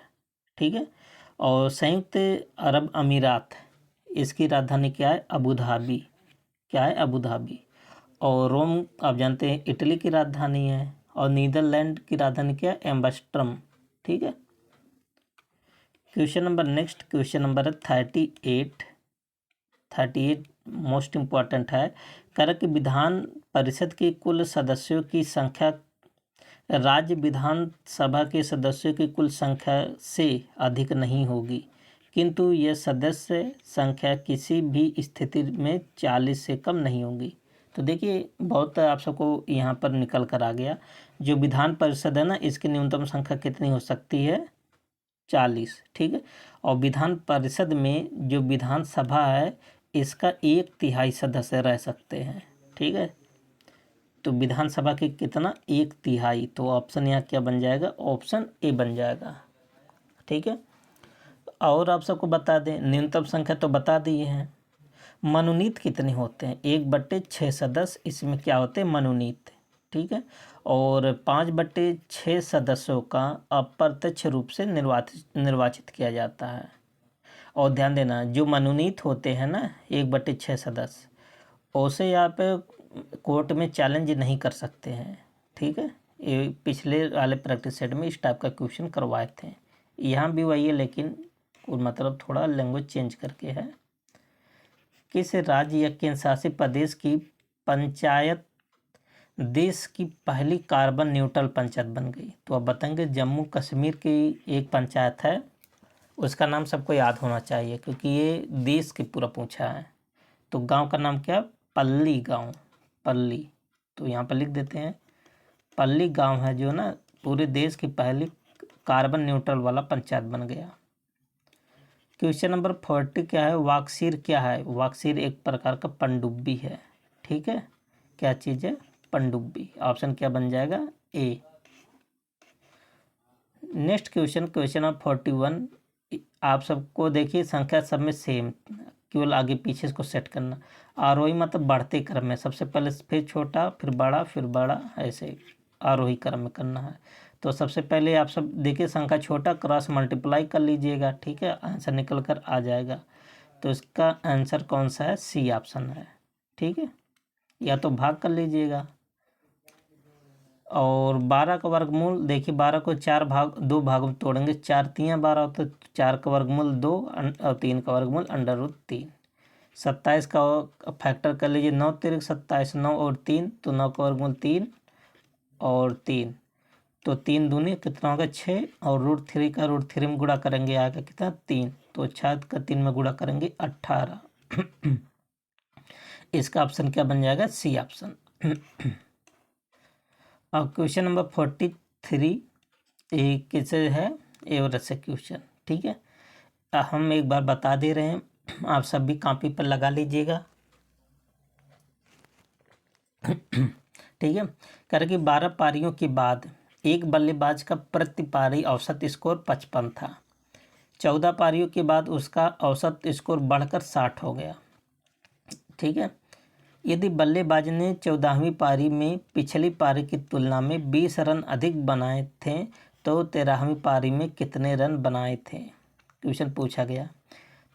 ठीक है, और संयुक्त अरब अमीरात, इसकी राजधानी क्या है? Abu Dhabi. क्या है? Abu Dhabi. और रोम, आप जानते हैं इटली की राजधानी है, और नीदरलैंड की राजधानी क्या है, एम्स्टर्डम। ठीक है। Question number next, question number 38 most important है। कह कि विधान परिषद की कुल सदस्यों की संख्या राज्य विधानसभा के सदस्यों की कुल संख्या से अधिक नहीं होगी, किंतु यह सदस्य संख्या किसी भी स्थिति में 40 से कम नहीं होगी। तो देखिए बहुत आप सबको यहाँ पर निकल कर आ गया। जो विधान परिषद है ना, इसकी न्यूनतम संख्या कितनी हो सकती है, 40। ठीक है। और विधान परिषद में जो विधानसभा है इसका 1/3 सदस्य रह सकते हैं। ठीक है। तो विधानसभा के कितना, 1/3। तो ऑप्शन यहाँ क्या बन जाएगा, ऑप्शन ए बन जाएगा। ठीक है। और आप सबको बता दें, न्यूनतम संख्या तो बता दिए हैं। मनोनीत कितने होते हैं, 1/6 सदस्य इसमें क्या होते हैं, मनोनीत। ठीक है। और 5/6 सदस्यों का अप्रत्यक्ष रूप से निर्वाचित किया जाता है। और ध्यान देना, जो मनोनीत होते हैं ना 1/6 सदस्य, उसे यहाँ पे कोर्ट में चैलेंज नहीं कर सकते हैं। ठीक है। ये पिछले वाले प्रैक्टिस सेट में इस टाइप का क्वेश्चन करवाए थे, यहाँ भी वही है, लेकिन मतलब थोड़ा लैंग्वेज चेंज करके है। किस राज्य या केंद्र शासित प्रदेश की पंचायत देश की पहली कार्बन न्यूट्रल पंचायत बन गई? तो आप बताएंगे जम्मू कश्मीर की एक पंचायत है, उसका नाम सबको याद होना चाहिए क्योंकि ये देश के पूरा पूछा है। तो गांव का नाम क्या है, पल्ली गांव, पल्ली। तो यहाँ पर लिख देते हैं पल्ली गांव है जो ना पूरे देश की पहली कार्बन न्यूट्रल वाला पंचायत बन गया। क्वेश्चन नंबर 40 क्या है, वाक्सीर क्या है? वाक्सीर एक प्रकार का पनडुब्बी है। ठीक है। क्या चीज़ है, पनडुब्बी। ऑप्शन क्या बन जाएगा, A. Next question, question number 41। आप सबको देखिए संख्या सब में सेम, केवल आगे पीछे इसको सेट करना। आरोही मतलब बढ़ते क्रम में, सबसे पहले फिर छोटा फिर बड़ा, ऐसे आरोही क्रम में करना है। तो सबसे पहले आप सब देखिए संख्या छोटा क्रॉस मल्टीप्लाई कर लीजिएगा। ठीक है। आंसर निकल कर आ जाएगा। तो इसका आंसर कौन सा है, सी ऑप्शन है। ठीक है। या तो भाग कर लीजिएगा। और 12 का वर्गमूल देखिए, 12 को 2 भागों में तोड़ेंगे, 4 3 12 तो 4 का वर्गमूल 2 और 3 का वर्गमूल √3। 27 का फैक्टर कर लीजिए, 9 3 27, 9 और 3 तो 9 का वर्गमूल 3 और 3 तो 3 दूनी कितना होगा, 6। और √3 का √3 में गुणा करेंगे आएगा कितना, 3। तो 6 का 3 में गुणा करेंगे 18। इसका ऑप्शन क्या बन जाएगा, सी ऑप्शन। अब क्वेश्चन नंबर 43 किससे है, एवरेज से क्वेश्चन। ठीक है। हम एक बार बता दे रहे हैं, आप सब भी कॉपी पर लगा लीजिएगा। ठीक है। करके 12 पारियों के बाद एक बल्लेबाज का प्रति पारी औसत स्कोर 55 था। 14 पारियों के बाद उसका औसत स्कोर बढ़कर 60 हो गया। ठीक है। यदि बल्लेबाज ने 14वीं पारी में पिछली पारी की तुलना में 20 रन अधिक बनाए थे तो 13वीं पारी में कितने रन बनाए थे, क्वेश्चन पूछा गया।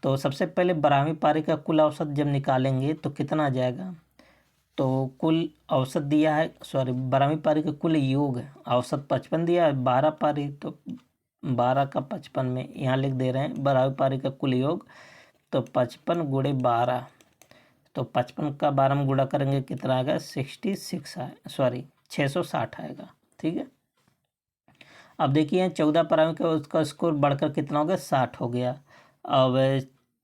तो सबसे पहले 12वीं पारी का कुल औसत जब निकालेंगे तो कितना आ जाएगा, तो कुल औसत दिया है, 12वीं पारी का कुल योग औसत 55 दिया है, 12 पारी तो 12 का 55 में यहाँ लिख दे रहे हैं 12वीं पारी का कुल योग, तो 55 × 12, तो 55 का 12 में गुणा करेंगे कितना आएगा, 660 आएगा। ठीक है। अब देखिए 14 पारियों का उसका स्कोर बढ़कर कितना हो गया, 60 हो गया। अब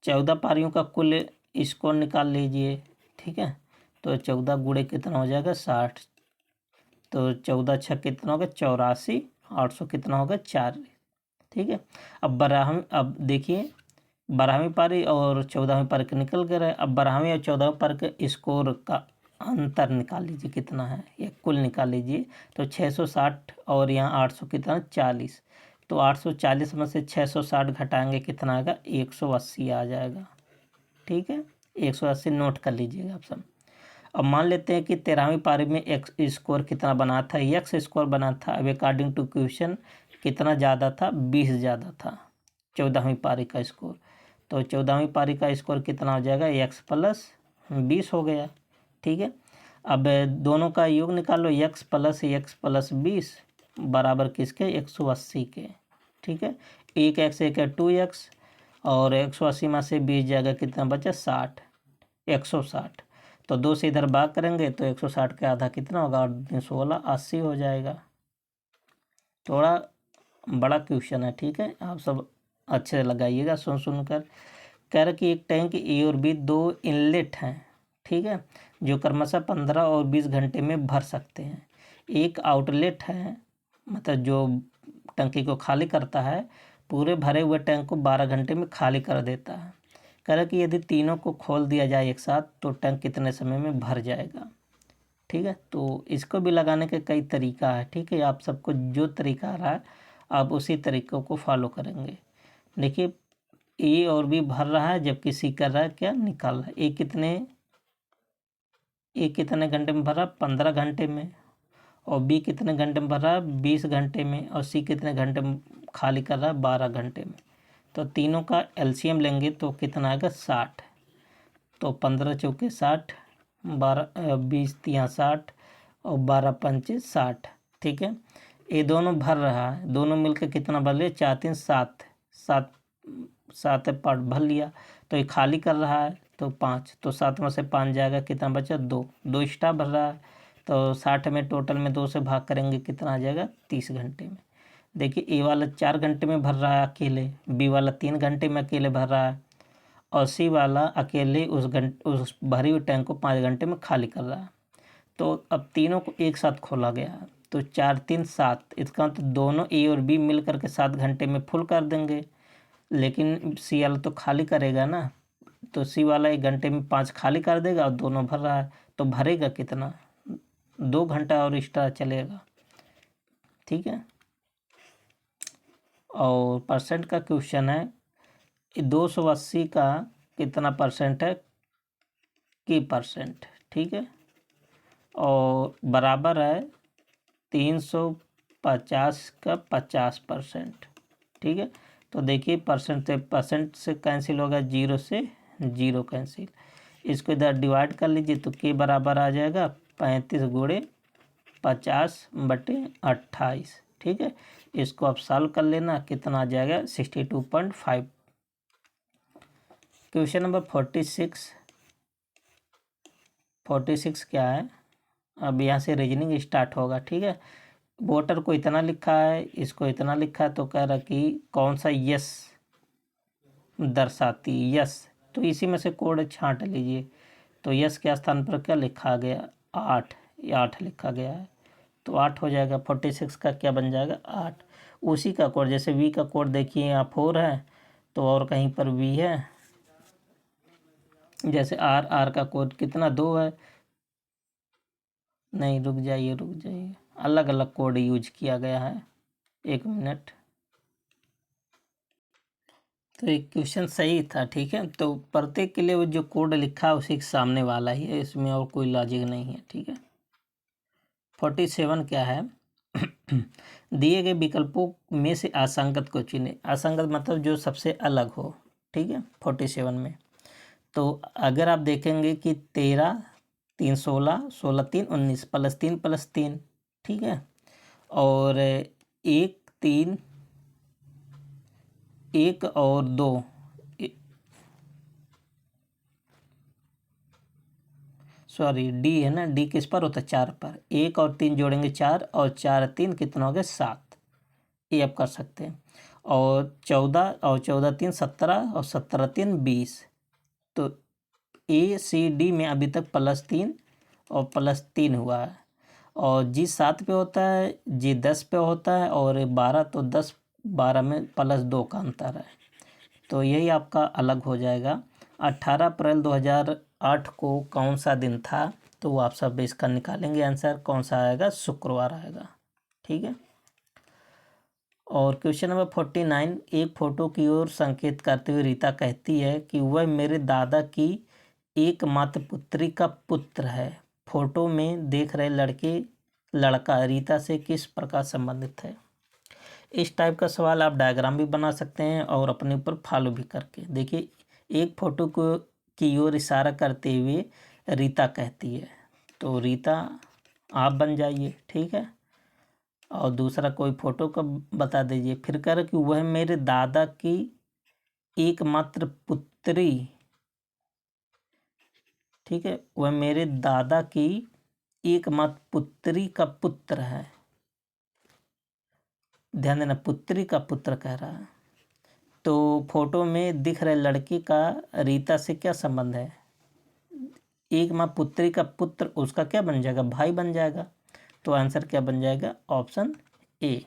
14 पारियों का कुल स्कोर निकाल लीजिए। ठीक है। तो 14 गुणे कितना हो जाएगा, 60। तो 14 छः कितना होगा, 84, 800 कितना होगा, 4। ठीक है। अब देखिए 12वीं पारी और 14वीं पारी के निकल गए रहे। अब 12वीं और 14वीं पारी के स्कोर का अंतर निकाल लीजिए कितना है, ये कुल निकाल लीजिए। तो 660 और यहाँ 800 कितना, 40। तो 840 में से 660 घटाएंगे कितना आएगा, 180 आ जाएगा। ठीक है। 180 नोट कर लीजिएगा आप सब। अब मान लेते हैं कि 13वीं पारी में एक्स स्कोर कितना बना था, एक्स स्कोर बना था। अब अकॉर्डिंग टू क्वेश्चन कितना ज़्यादा था, 20 ज़्यादा था 14वीं पारी का स्कोर। तो 14वीं पारी का स्कोर कितना हो जाएगा, x + 20 हो गया। ठीक है। अब दोनों का योग निकालो, x प्लस 20 बराबर किसके, 180 के। ठीक है, एक x एक है 2x और 180 में से 20 जाएगा, कितना बचा 60, 160। तो 2 से इधर भाग करेंगे तो 160 का आधा कितना होगा, 8 दूनी 16, 80 हो जाएगा। थोड़ा बड़ा क्वेश्चन है, ठीक है, आप सब अच्छे से लगाइएगा सुन कर। कह रहा कि एक टैंक ए और बी दो इनलेट हैं, ठीक है, जो क्रमशः 15 और 20 घंटे में भर सकते हैं। एक आउटलेट है, मतलब जो टंकी को खाली करता है, पूरे भरे हुए टैंक को 12 घंटे में खाली कर देता है। कह रहा कि यदि तीनों को खोल दिया जाए एक साथ तो टैंक कितने समय में भर जाएगा। ठीक है, तो इसको भी लगाने के कई तरीका है। ठीक है, आप सबको जो तरीका आ रहा है आप उसी तरीक़ों को फॉलो करेंगे। देखिए, ए और बी भर रहा है जबकि सी कर रहा है क्या, निकाल रहा है। ए कितने घंटे में भर रहा है, 15 घंटे में, और बी कितने घंटे में भर रहा है, 20 घंटे में, और सी कितने घंटे में खाली कर रहा है, 12 घंटे में। तो तीनों का एलसीएम लेंगे तो कितना आएगा, 60। तो 15 चौके 60, 20 तिया 60 और 12 पंचे 60। ठीक है, ये दोनों भर रहा है, दोनों मिलकर कितना भर लिया, 4 3 7, 7 पार्ट भर लिया। तो ये खाली कर रहा है तो 5, तो 7 में से 5 जाएगा, कितना बचा, 2 एक्स्ट्रा भर रहा है। तो 60 में टोटल में 2 से भाग करेंगे, कितना आ जाएगा, 30 घंटे में। देखिए, ए वाला 4 घंटे में भर रहा है अकेले, बी वाला 3 घंटे में अकेले भर रहा है, और सी वाला अकेले उस भरी हुई टैंक को 5 घंटे में खाली कर रहा है। तो अब तीनों को एक साथ खोला गया है, तो 4 3 7, इसका तो दोनों ए और बी मिल करके 7 घंटे में फुल कर देंगे, लेकिन सी वाला तो खाली करेगा ना। तो सी वाला 1 घंटे में 5 खाली कर देगा और दोनों भर रहा है, तो भरेगा कितना, 2 घंटा और एक्स्ट्रा चलेगा। ठीक है, और परसेंट का क्वेश्चन है, 280 का कितना परसेंट है, की परसेंट। ठीक है, और बराबर है 350 का 50%। ठीक है, तो देखिए परसेंट से कैंसिल होगा, 0 से 0 कैंसिल। इसको इधर डिवाइड कर लीजिए तो के बराबर आ जाएगा 35 गुणे 50/28। ठीक है, इसको आप सॉल्व कर लेना, कितना आ जाएगा, 62.5। क्वेश्चन नंबर 46 क्या है, अब यहाँ से रीजनिंग स्टार्ट होगा। ठीक है, वोटर को इतना लिखा है, इसको इतना लिखा है, तो कह रहा कि कौन सा यस दर्शाती, यस, तो इसी में से कोड छांट लीजिए। तो यस के स्थान पर क्या लिखा गया, 8, ये 8 लिखा गया है, तो 8 हो जाएगा। 46 का क्या बन जाएगा, 8। उसी का कोड, जैसे वी का कोड देखिए यहाँ 4 है, तो और कहीं पर वी है, जैसे आर का कोड कितना 2 है, नहीं रुक जाइए, अलग अलग कोड यूज किया गया है, 1 मिनट। तो एक क्वेश्चन सही था। ठीक है, तो प्रत्येक के लिए वो जो कोड लिखा है उसी के सामने वाला ही है, इसमें और कोई लॉजिक नहीं है। ठीक है, 47 क्या है, दिए गए विकल्पों में से असंगत को चुने। असंगत मतलब जो सबसे अलग हो। ठीक है, 47 में तो अगर आप देखेंगे कि 13 3 16 16 3 19 +3 ठीक है, और 1 3 1 और 2, सॉरी डी है ना, डी किस पर होता है, 4 पर। 1 और 3 जोड़ेंगे 4, और 4 3 कितना हो गया, 7। ये आप कर सकते हैं। और 14 और 14 3 17 और 17 3 20। तो ए सी डी में अभी तक +3 और +3 हुआ है, और जी 7 पे होता है, जी 10 पे होता है, और 12, तो 10 12 में +2 का अंतर है, तो यही आपका अलग हो जाएगा। 18 अप्रैल 2008 को कौन सा दिन था, तो वो आप सब इसका निकालेंगे आंसर, कौन सा आएगा, शुक्रवार आएगा। ठीक है, और क्वेश्चन नंबर 49, एक फोटो की ओर संकेत करते हुए रीता कहती है कि वह मेरे दादा की एकमात्र पुत्री का पुत्र है। फोटो में देख रहे लड़का रीता से किस प्रकार संबंधित है। इस टाइप का सवाल आप डायग्राम भी बना सकते हैं और अपने ऊपर फॉलो भी करके। देखिए, एक फोटो को की ओर इशारा करते हुए रीता कहती है, तो रीता आप बन जाइए, ठीक है। और दूसरा कोई फोटो का बता दीजिए। फिर कह रहा कि वह मेरे दादा की एकमात्र पुत्री, ठीक है, वह मेरे दादा की एकमात्र पुत्री का पुत्र है। ध्यान देना, पुत्री का पुत्र कह रहा है। तो फोटो में दिख रहे लड़की का रीता से क्या संबंध है? एक माँ पुत्री का पुत्र, उसका क्या बन जाएगा? भाई बन जाएगा। तो आंसर क्या बन जाएगा? Option A.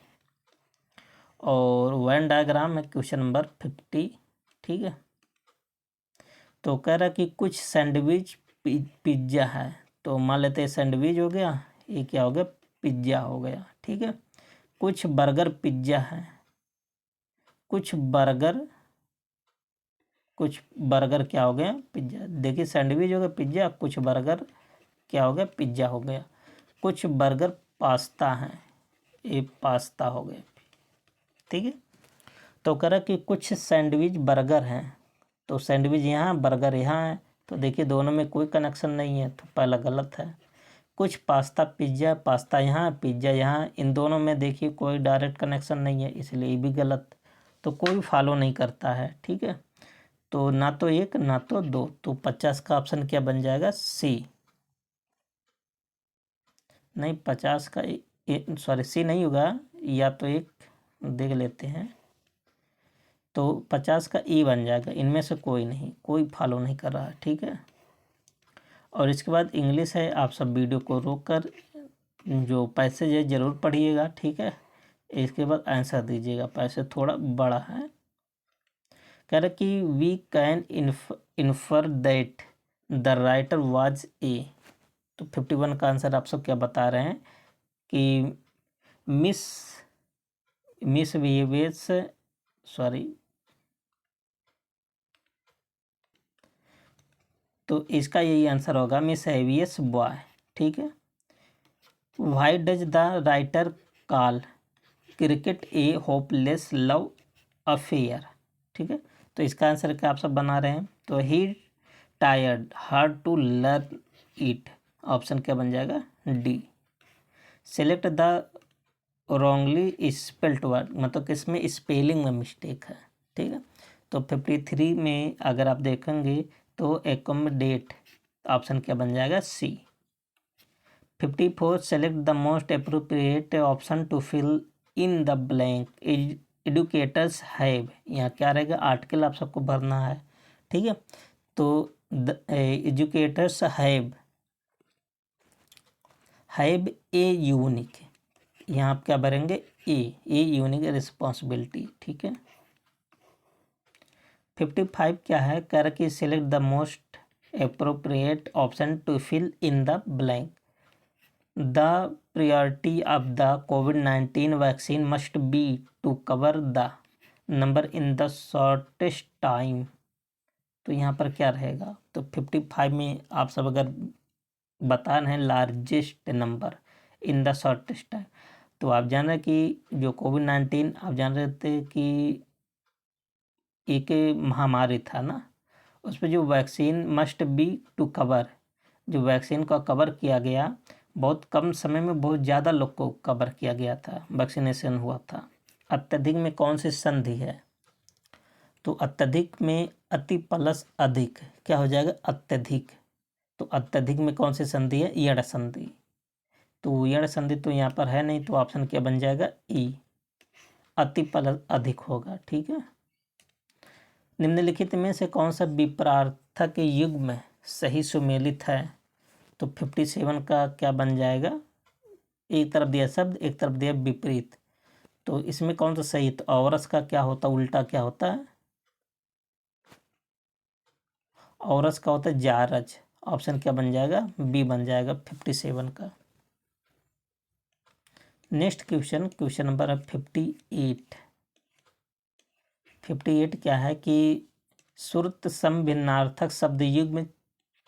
और वेन डायग्राम है क्वेश्चन नंबर 50, ठीक है। तो कह रहा कि कुछ सैंडविच पिज्ज़ा है। तो मान लेते हैं सैंडविच हो गया, ये क्या हो गया? पिज्ज़ा हो गया, ठीक है। कुछ बर्गर पिज्ज़ा है, कुछ बर्गर क्या हो गया? पिज्ज़ा। देखिए सैंडविच हो गया पिज्ज़ा, कुछ बर्गर क्या हो गया? पिज्ज़ा हो गया। कुछ बर्गर पास्ता है, ये पास्ता हो गया, ठीक है। तो कह रहा कि कुछ सैंडविच बर्गर हैं। तो सैंडविच यहाँ, बर्गर यहाँ है। तो देखिए दोनों में कोई कनेक्शन नहीं है, तो पहला गलत है। कुछ पास्ता पिज्ज़ा, पास्ता यहाँ पिज्ज़ा यहाँ, इन दोनों में देखिए कोई डायरेक्ट कनेक्शन नहीं है, इसलिए ये भी गलत। तो कोई फॉलो नहीं करता है, ठीक है। तो ना तो एक ना तो दो, तो 50 का ऑप्शन क्या बन जाएगा? सी। नहीं 50 का सॉरी सी नहीं होगा, या तो एक देख लेते हैं। तो 50 का ई बन जाएगा। इनमें से कोई नहीं, कोई फॉलो नहीं कर रहा है, ठीक है। और इसके बाद इंग्लिश है। आप सब वीडियो को रोक कर जो पैसेज है ज़रूर पढ़िएगा, ठीक है। इसके बाद आंसर दीजिएगा। पैसे थोड़ा बड़ा है। कह रहा कि we can infer that the writer was a. तो 51 का आंसर आप सब क्या बता रहे हैं कि मिस विवेस, सॉरी, तो इसका यही आंसर होगा मिस हेवियस बॉय, ठीक है। Why does the writer call cricket A hopeless love affair, ठीक है। तो इसका आंसर क्या आप सब बना रहे हैं? तो ही tired hard to learn it, option क्या बन जाएगा? D. Select the wrongly spelt word, मतलब कि इसमें स्पेलिंग में मिस्टेक है, ठीक है। तो 53 में अगर आप देखेंगे तो एकोमोडेट, ऑप्शन क्या बन जाएगा? C. 54 select the most appropriate option to fill in the blank educators have, यहाँ क्या रहेगा? आर्टिकल आप सबको भरना है, ठीक है। तो the educators have a unique, यहाँ आप क्या भरेंगे? ए यूनिक रिस्पॉन्सिबिलिटी, ठीक है। 55 क्या है? कह रहा कि select the most appropriate option to fill in the blank. The priority of the कोविड-19 vaccine must be to cover the number in the shortest time. तो यहाँ पर क्या रहेगा? तो 55 में आप सब अगर बता रहे हैं largest number in the shortest time, तो आप जान रहे कि जो कोविड-19 आप जान रहे थे कि एक महामारी था ना, उस पर जो vaccine must be to cover, जो वैक्सीन का कवर किया गया, बहुत कम समय में बहुत ज़्यादा लोग को कवर किया गया था, वैक्सीनेशन हुआ था। अत्यधिक में कौन सी संधि है? तो अत्यधिक में अति प्लस अधिक क्या हो जाएगा? अत्यधिक। तो अत्यधिक में कौन सी संधि है? यण संधि। तो यण संधि तो यहाँ पर है नहीं, तो ऑप्शन क्या बन जाएगा? ई, अति प्लस अधिक होगा, ठीक है। निम्नलिखित में से कौन सा विपरार्थक युग में सही सुमेलित है? तो 57 का क्या बन जाएगा? एक तरफ दिया शब्द, एक तरफ दिया विपरीत, तो इसमें कौन सा सही? तो औरस का क्या होता, उल्टा क्या होता है? औरस का होता है जारज, ऑप्शन क्या बन जाएगा? बी बन जाएगा 57 का। Next question, question number 58। 58 क्या है कि श्रुत सम भिन्नार्थक शब्द युग में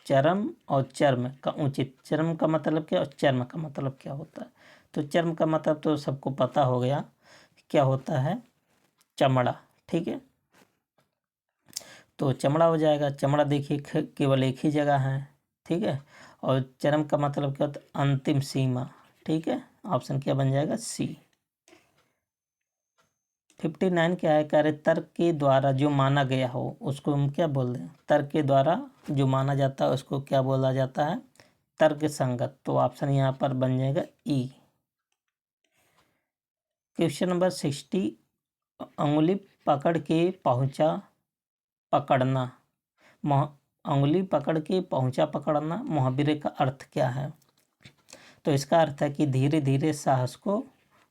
चरम और चर्म का उचित, चर्म का मतलब क्या और चर्म का मतलब क्या होता है? तो चर्म का मतलब तो सबको पता हो गया, क्या होता है? चमड़ा, ठीक है। तो चमड़ा हो जाएगा। चमड़ा देखिए केवल एक ही जगह है, ठीक है। और चरम का मतलब क्या होता है? अंतिम सीमा। ठीक है, ऑप्शन क्या बन जाएगा? सी। 59 क्या है? कह रहे तर्क के द्वारा जो माना गया हो उसको हम क्या बोल दें? तर्क के द्वारा जो माना जाता है उसको क्या बोला जाता है? तर्क संगत। तो ऑप्शन यहाँ पर बन जाएगा ई। क्वेश्चन नंबर 60, अंगुली पकड़ के पहुंचा पकड़ना, अंगुली पकड़ के पहुंचा पकड़ना मुहावरे का अर्थ क्या है? तो इसका अर्थ है कि धीरे धीरे साहस को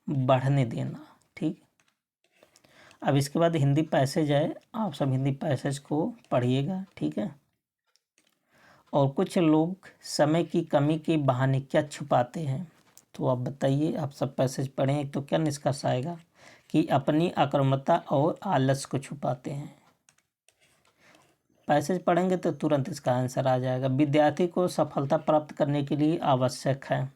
बढ़ने देना। ठीक, अब इसके बाद हिंदी पैसेज है, आप सब हिंदी पैसेज को पढ़िएगा। ठीक है, और कुछ लोग समय की कमी के बहाने क्या छुपाते हैं? तो आप बताइए, आप सब पैसेज पढ़ें तो क्या निष्कर्ष आएगा? कि अपनी आक्रामकता और आलस को छुपाते हैं। पैसेज पढ़ेंगे तो तुरंत इसका आंसर आ जाएगा। विद्यार्थी को सफलता प्राप्त करने के लिए आवश्यक है,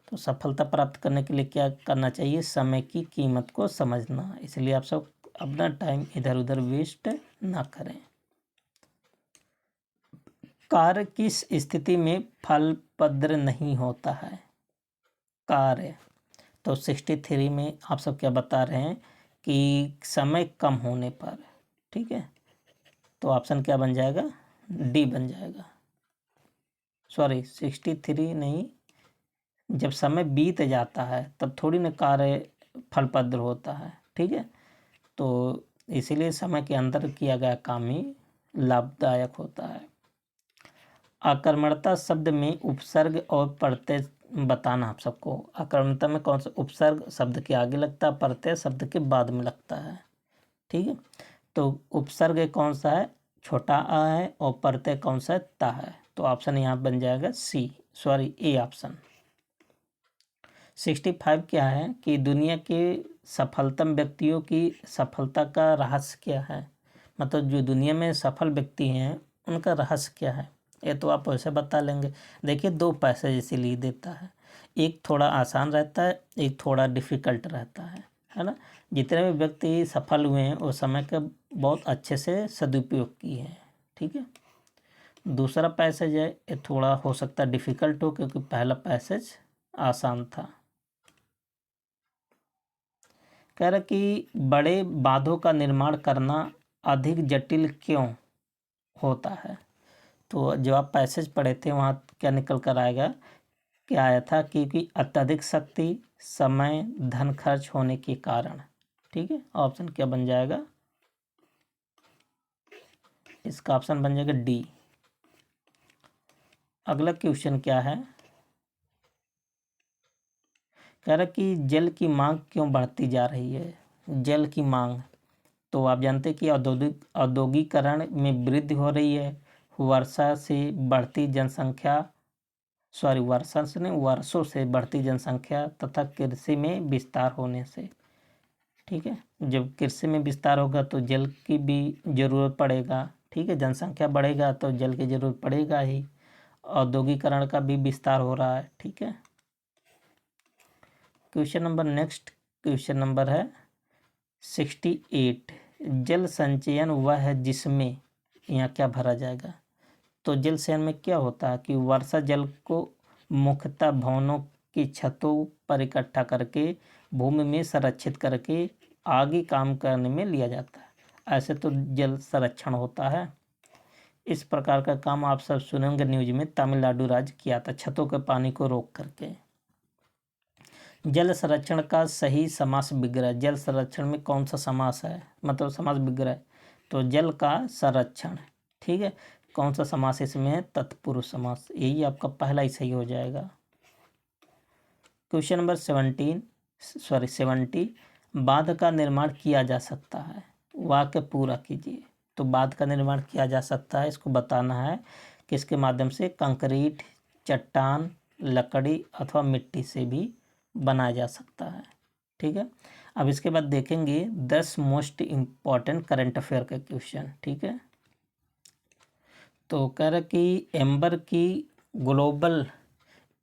तो सफलता प्राप्त करने के लिए क्या करना चाहिए? समय की कीमत को समझना। इसलिए आप सब अपना टाइम इधर उधर वेस्ट ना करें। कार्य किस स्थिति में फलप्रद नहीं होता है? कार्य, तो 63 में आप सब क्या बता रहे हैं? कि समय कम होने पर। ठीक है, तो ऑप्शन क्या बन जाएगा? डी बन जाएगा। सॉरी, 63 नहीं, जब समय बीत जाता है तब थोड़ी ना कार्य फलप्रद होता है। ठीक है, तो इसीलिए समय के अंदर किया गया काम ही लाभदायक होता है। आक्रमणता शब्द में उपसर्ग और प्रत्यय बताना आप सबको। आक्रमणता में कौन सा उपसर्ग शब्द के आगे लगता है, प्रत्यय शब्द के बाद में लगता है। ठीक है, तो उपसर्ग कौन सा है? छोटा आ है, और प्रत्यय कौन सा है? ता है। तो ऑप्शन यहाँ बन जाएगा सी, सॉरी ए ऑप्शन। 65 क्या है? कि दुनिया के सफलतम व्यक्तियों की सफलता का रहस्य क्या है? मतलब जो दुनिया में सफल व्यक्ति हैं उनका रहस्य क्या है? ये तो आप वैसे बता लेंगे। देखिए, दो पैसेज इसीलिए देता है, एक थोड़ा आसान रहता है, एक थोड़ा डिफ़िकल्ट रहता है ना। जितने भी व्यक्ति सफल हुए हैं वो समय का बहुत अच्छे से सदुपयोग किए हैं। ठीक है, दूसरा पैसेज है ये थोड़ा हो सकता है डिफ़िकल्ट हो, क्योंकि पहला पैसेज आसान था। कह रहा कि बड़े बांधों का निर्माण करना अधिक जटिल क्यों होता है? तो जो आप पैसेज पढ़े थे वहाँ क्या निकल कर आएगा? क्या आया था? क्योंकि अत्यधिक शक्ति, समय, धन खर्च होने के कारण। ठीक है, ऑप्शन क्या बन जाएगा? इसका ऑप्शन बन जाएगा डी। अगला क्वेश्चन क्या है? कह रहा कि जल की मांग क्यों बढ़ती जा रही है? जल की मांग, तो आप जानते हैं कि औद्योगिकरण में वृद्धि हो रही है, वर्षा से बढ़ती जनसंख्या, सॉरी वर्षा से नहीं, वर्षों से बढ़ती जनसंख्या तथा कृषि में विस्तार होने से। ठीक है, जब कृषि में विस्तार होगा तो जल की भी जरूरत पड़ेगा। ठीक है, जनसंख्या बढ़ेगा तो जल की जरूरत पड़ेगा ही। औद्योगिकरण का भी विस्तार हो रहा है। ठीक है, question number next question number है 68। जल संचयन वह है जिसमें, यहाँ क्या भरा जाएगा? तो जल संचयन में क्या होता है? कि वर्षा जल को मुख्यतः भवनों की छतों पर इकट्ठा करके भूमि में संरक्षित करके आगे काम करने में लिया जाता है। ऐसे तो जल संरक्षण होता है। इस प्रकार का काम आप सब सुनेंगे न्यूज में, तमिलनाडु राज्य किया था छतों के पानी को रोक करके। जल संरक्षण का सही समास विग्रह, जल संरक्षण में कौन सा समास है? मतलब समास विग्रह, तो जल का संरक्षण। ठीक है, कौन सा समास इसमें है? तत्पुरुष समास। यही आपका पहला ही सही हो जाएगा। क्वेश्चन नंबर 70, बांध का निर्माण किया जा सकता है, वाक्य पूरा कीजिए। तो बांध का निर्माण किया जा सकता है, इसको बताना है किसके माध्यम से? कंक्रीट, चट्टान, लकड़ी अथवा मिट्टी से भी बनाया जा सकता है। ठीक है, अब इसके बाद देखेंगे 10 मोस्ट इम्पॉर्टेंट करंट अफेयर के क्वेश्चन। ठीक है, तो कह रहा कि एम्बर की ग्लोबल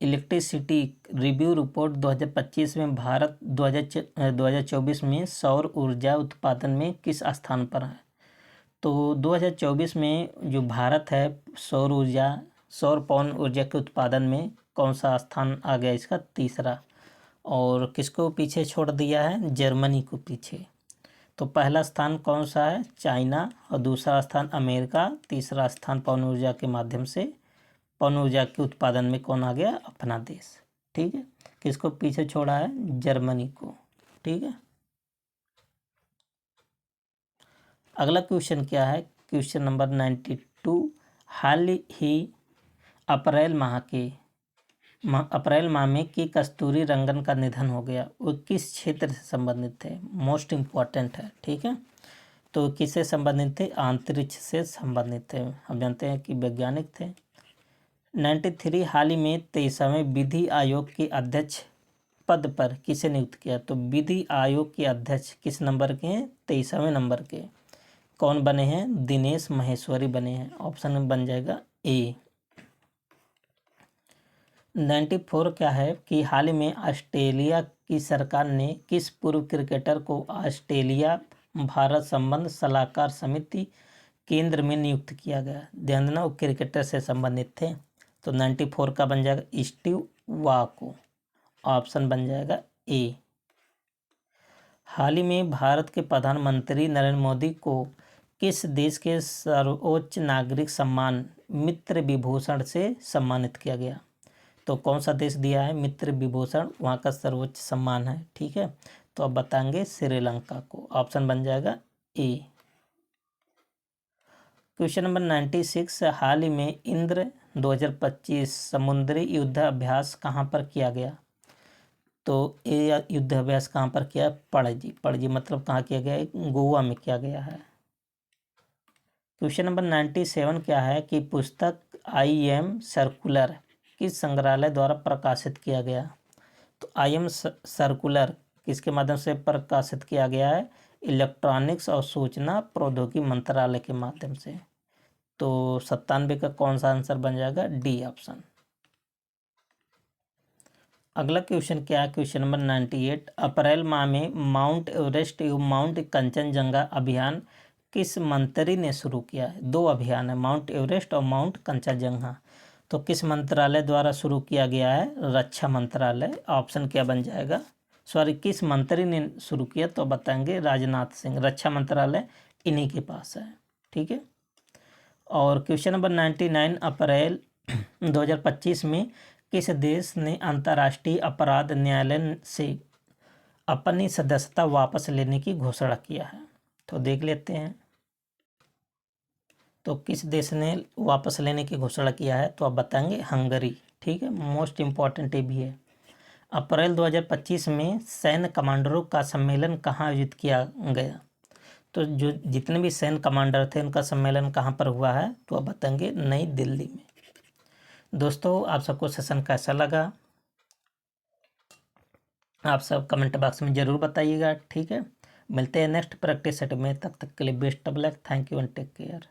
इलेक्ट्रिसिटी रिव्यू रिपोर्ट 2025 में भारत 2024 में सौर ऊर्जा उत्पादन में किस स्थान पर है? तो 2024 में जो भारत है सौर पवन ऊर्जा के उत्पादन में कौन सा स्थान आ गया इसका? तीसरा। और किसको पीछे छोड़ दिया है? जर्मनी को पीछे। तो पहला स्थान कौन सा है? चाइना। और दूसरा स्थान अमेरिका। तीसरा स्थान पवन ऊर्जा के माध्यम से पवन ऊर्जा के उत्पादन में कौन आ गया? अपना देश। ठीक है, किसको पीछे छोड़ा है? जर्मनी को। ठीक है, अगला क्वेश्चन क्या है? Question number 92। हाल ही अप्रैल माह में कि कस्तूरी रंगन का निधन हो गया, वो किस क्षेत्र से संबंधित थे? मोस्ट इम्पॉर्टेंट है। ठीक है, तो किससे संबंधित थे? अंतरिक्ष से संबंधित थे। हम जानते हैं कि वैज्ञानिक थे। 93। हाल ही में 23वें विधि आयोग के अध्यक्ष पद पर किसे नियुक्त किया? तो विधि आयोग के अध्यक्ष किस नंबर के हैं? 23वें नंबर के। कौन बने हैं? दिनेश माहेश्वरी बने हैं। ऑप्शन में बन जाएगा ए। 94 क्या है कि हाल ही में ऑस्ट्रेलिया की सरकार ने किस पूर्व क्रिकेटर को ऑस्ट्रेलिया भारत संबंध सलाहकार समिति केंद्र में नियुक्त किया गया? ध्यान देना, वो क्रिकेटर से संबंधित थे। तो 94 का बन जाएगा स्टीव वा को। ऑप्शन बन जाएगा ए। हाल ही में भारत के प्रधानमंत्री नरेंद्र मोदी को किस देश के सर्वोच्च नागरिक सम्मान मित्र विभूषण से सम्मानित किया गया? तो कौन सा देश दिया है मित्र विभूषण? वहाँ का सर्वोच्च सम्मान है। ठीक है, तो अब बताएंगे श्रीलंका को। ऑप्शन बन जाएगा ए। Question number 96। हाल ही में इंद्र 2025 समुद्री युद्ध अभ्यास कहाँ पर किया गया? तो ये युद्ध अभ्यास कहाँ पर किया? पणजी मतलब कहाँ किया गया है? गोवा में किया गया है। क्वेश्चन नंबर 97 क्या है कि पुस्तक आई एम सर्कुलर किस संग्रहालय द्वारा प्रकाशित किया गया? तो आई एम सर्कुलर किसके माध्यम से प्रकाशित किया गया है? इलेक्ट्रॉनिक्स और सूचना प्रौद्योगिकी मंत्रालय के माध्यम से। तो 97 का कौन सा आंसर बन जाएगा? D option. अगला क्वेश्चन क्या है? Question number 98। अप्रैल माह में माउंट एवरेस्ट एवं माउंट कंचनजंगा अभियान किस मंत्री ने शुरू किया है? दो अभियान है, माउंट एवरेस्ट और माउंट कंचनजंगा। तो किस मंत्रालय द्वारा शुरू किया गया है? रक्षा मंत्रालय। ऑप्शन क्या बन जाएगा? किस मंत्री ने शुरू किया? तो बताएंगे राजनाथ सिंह। रक्षा मंत्रालय इन्हीं के पास है। ठीक है, और क्वेश्चन नंबर 99। अप्रैल 2025 में किस देश ने अंतर्राष्ट्रीय अपराध न्यायालय से अपनी सदस्यता वापस लेने की घोषणा किया है? तो देख लेते हैं, तो किस देश ने वापस लेने की घोषणा किया है? तो आप बताएंगे हंगरी। ठीक है, मोस्ट इम्पॉर्टेंट ये भी है। अप्रैल 2025 में सैन्य कमांडरों का सम्मेलन कहाँ आयोजित किया गया? तो जो जितने भी सैन्य कमांडर थे उनका सम्मेलन कहाँ पर हुआ है? तो आप बताएंगे नई दिल्ली में। दोस्तों, आप सबको सेशन कैसा लगा आप सब कमेंट बॉक्स में ज़रूर बताइएगा। ठीक है, मिलते हैं नेक्स्ट प्रैक्टिस सेट में। तब तक के लिए best of luck. Thank you and take care.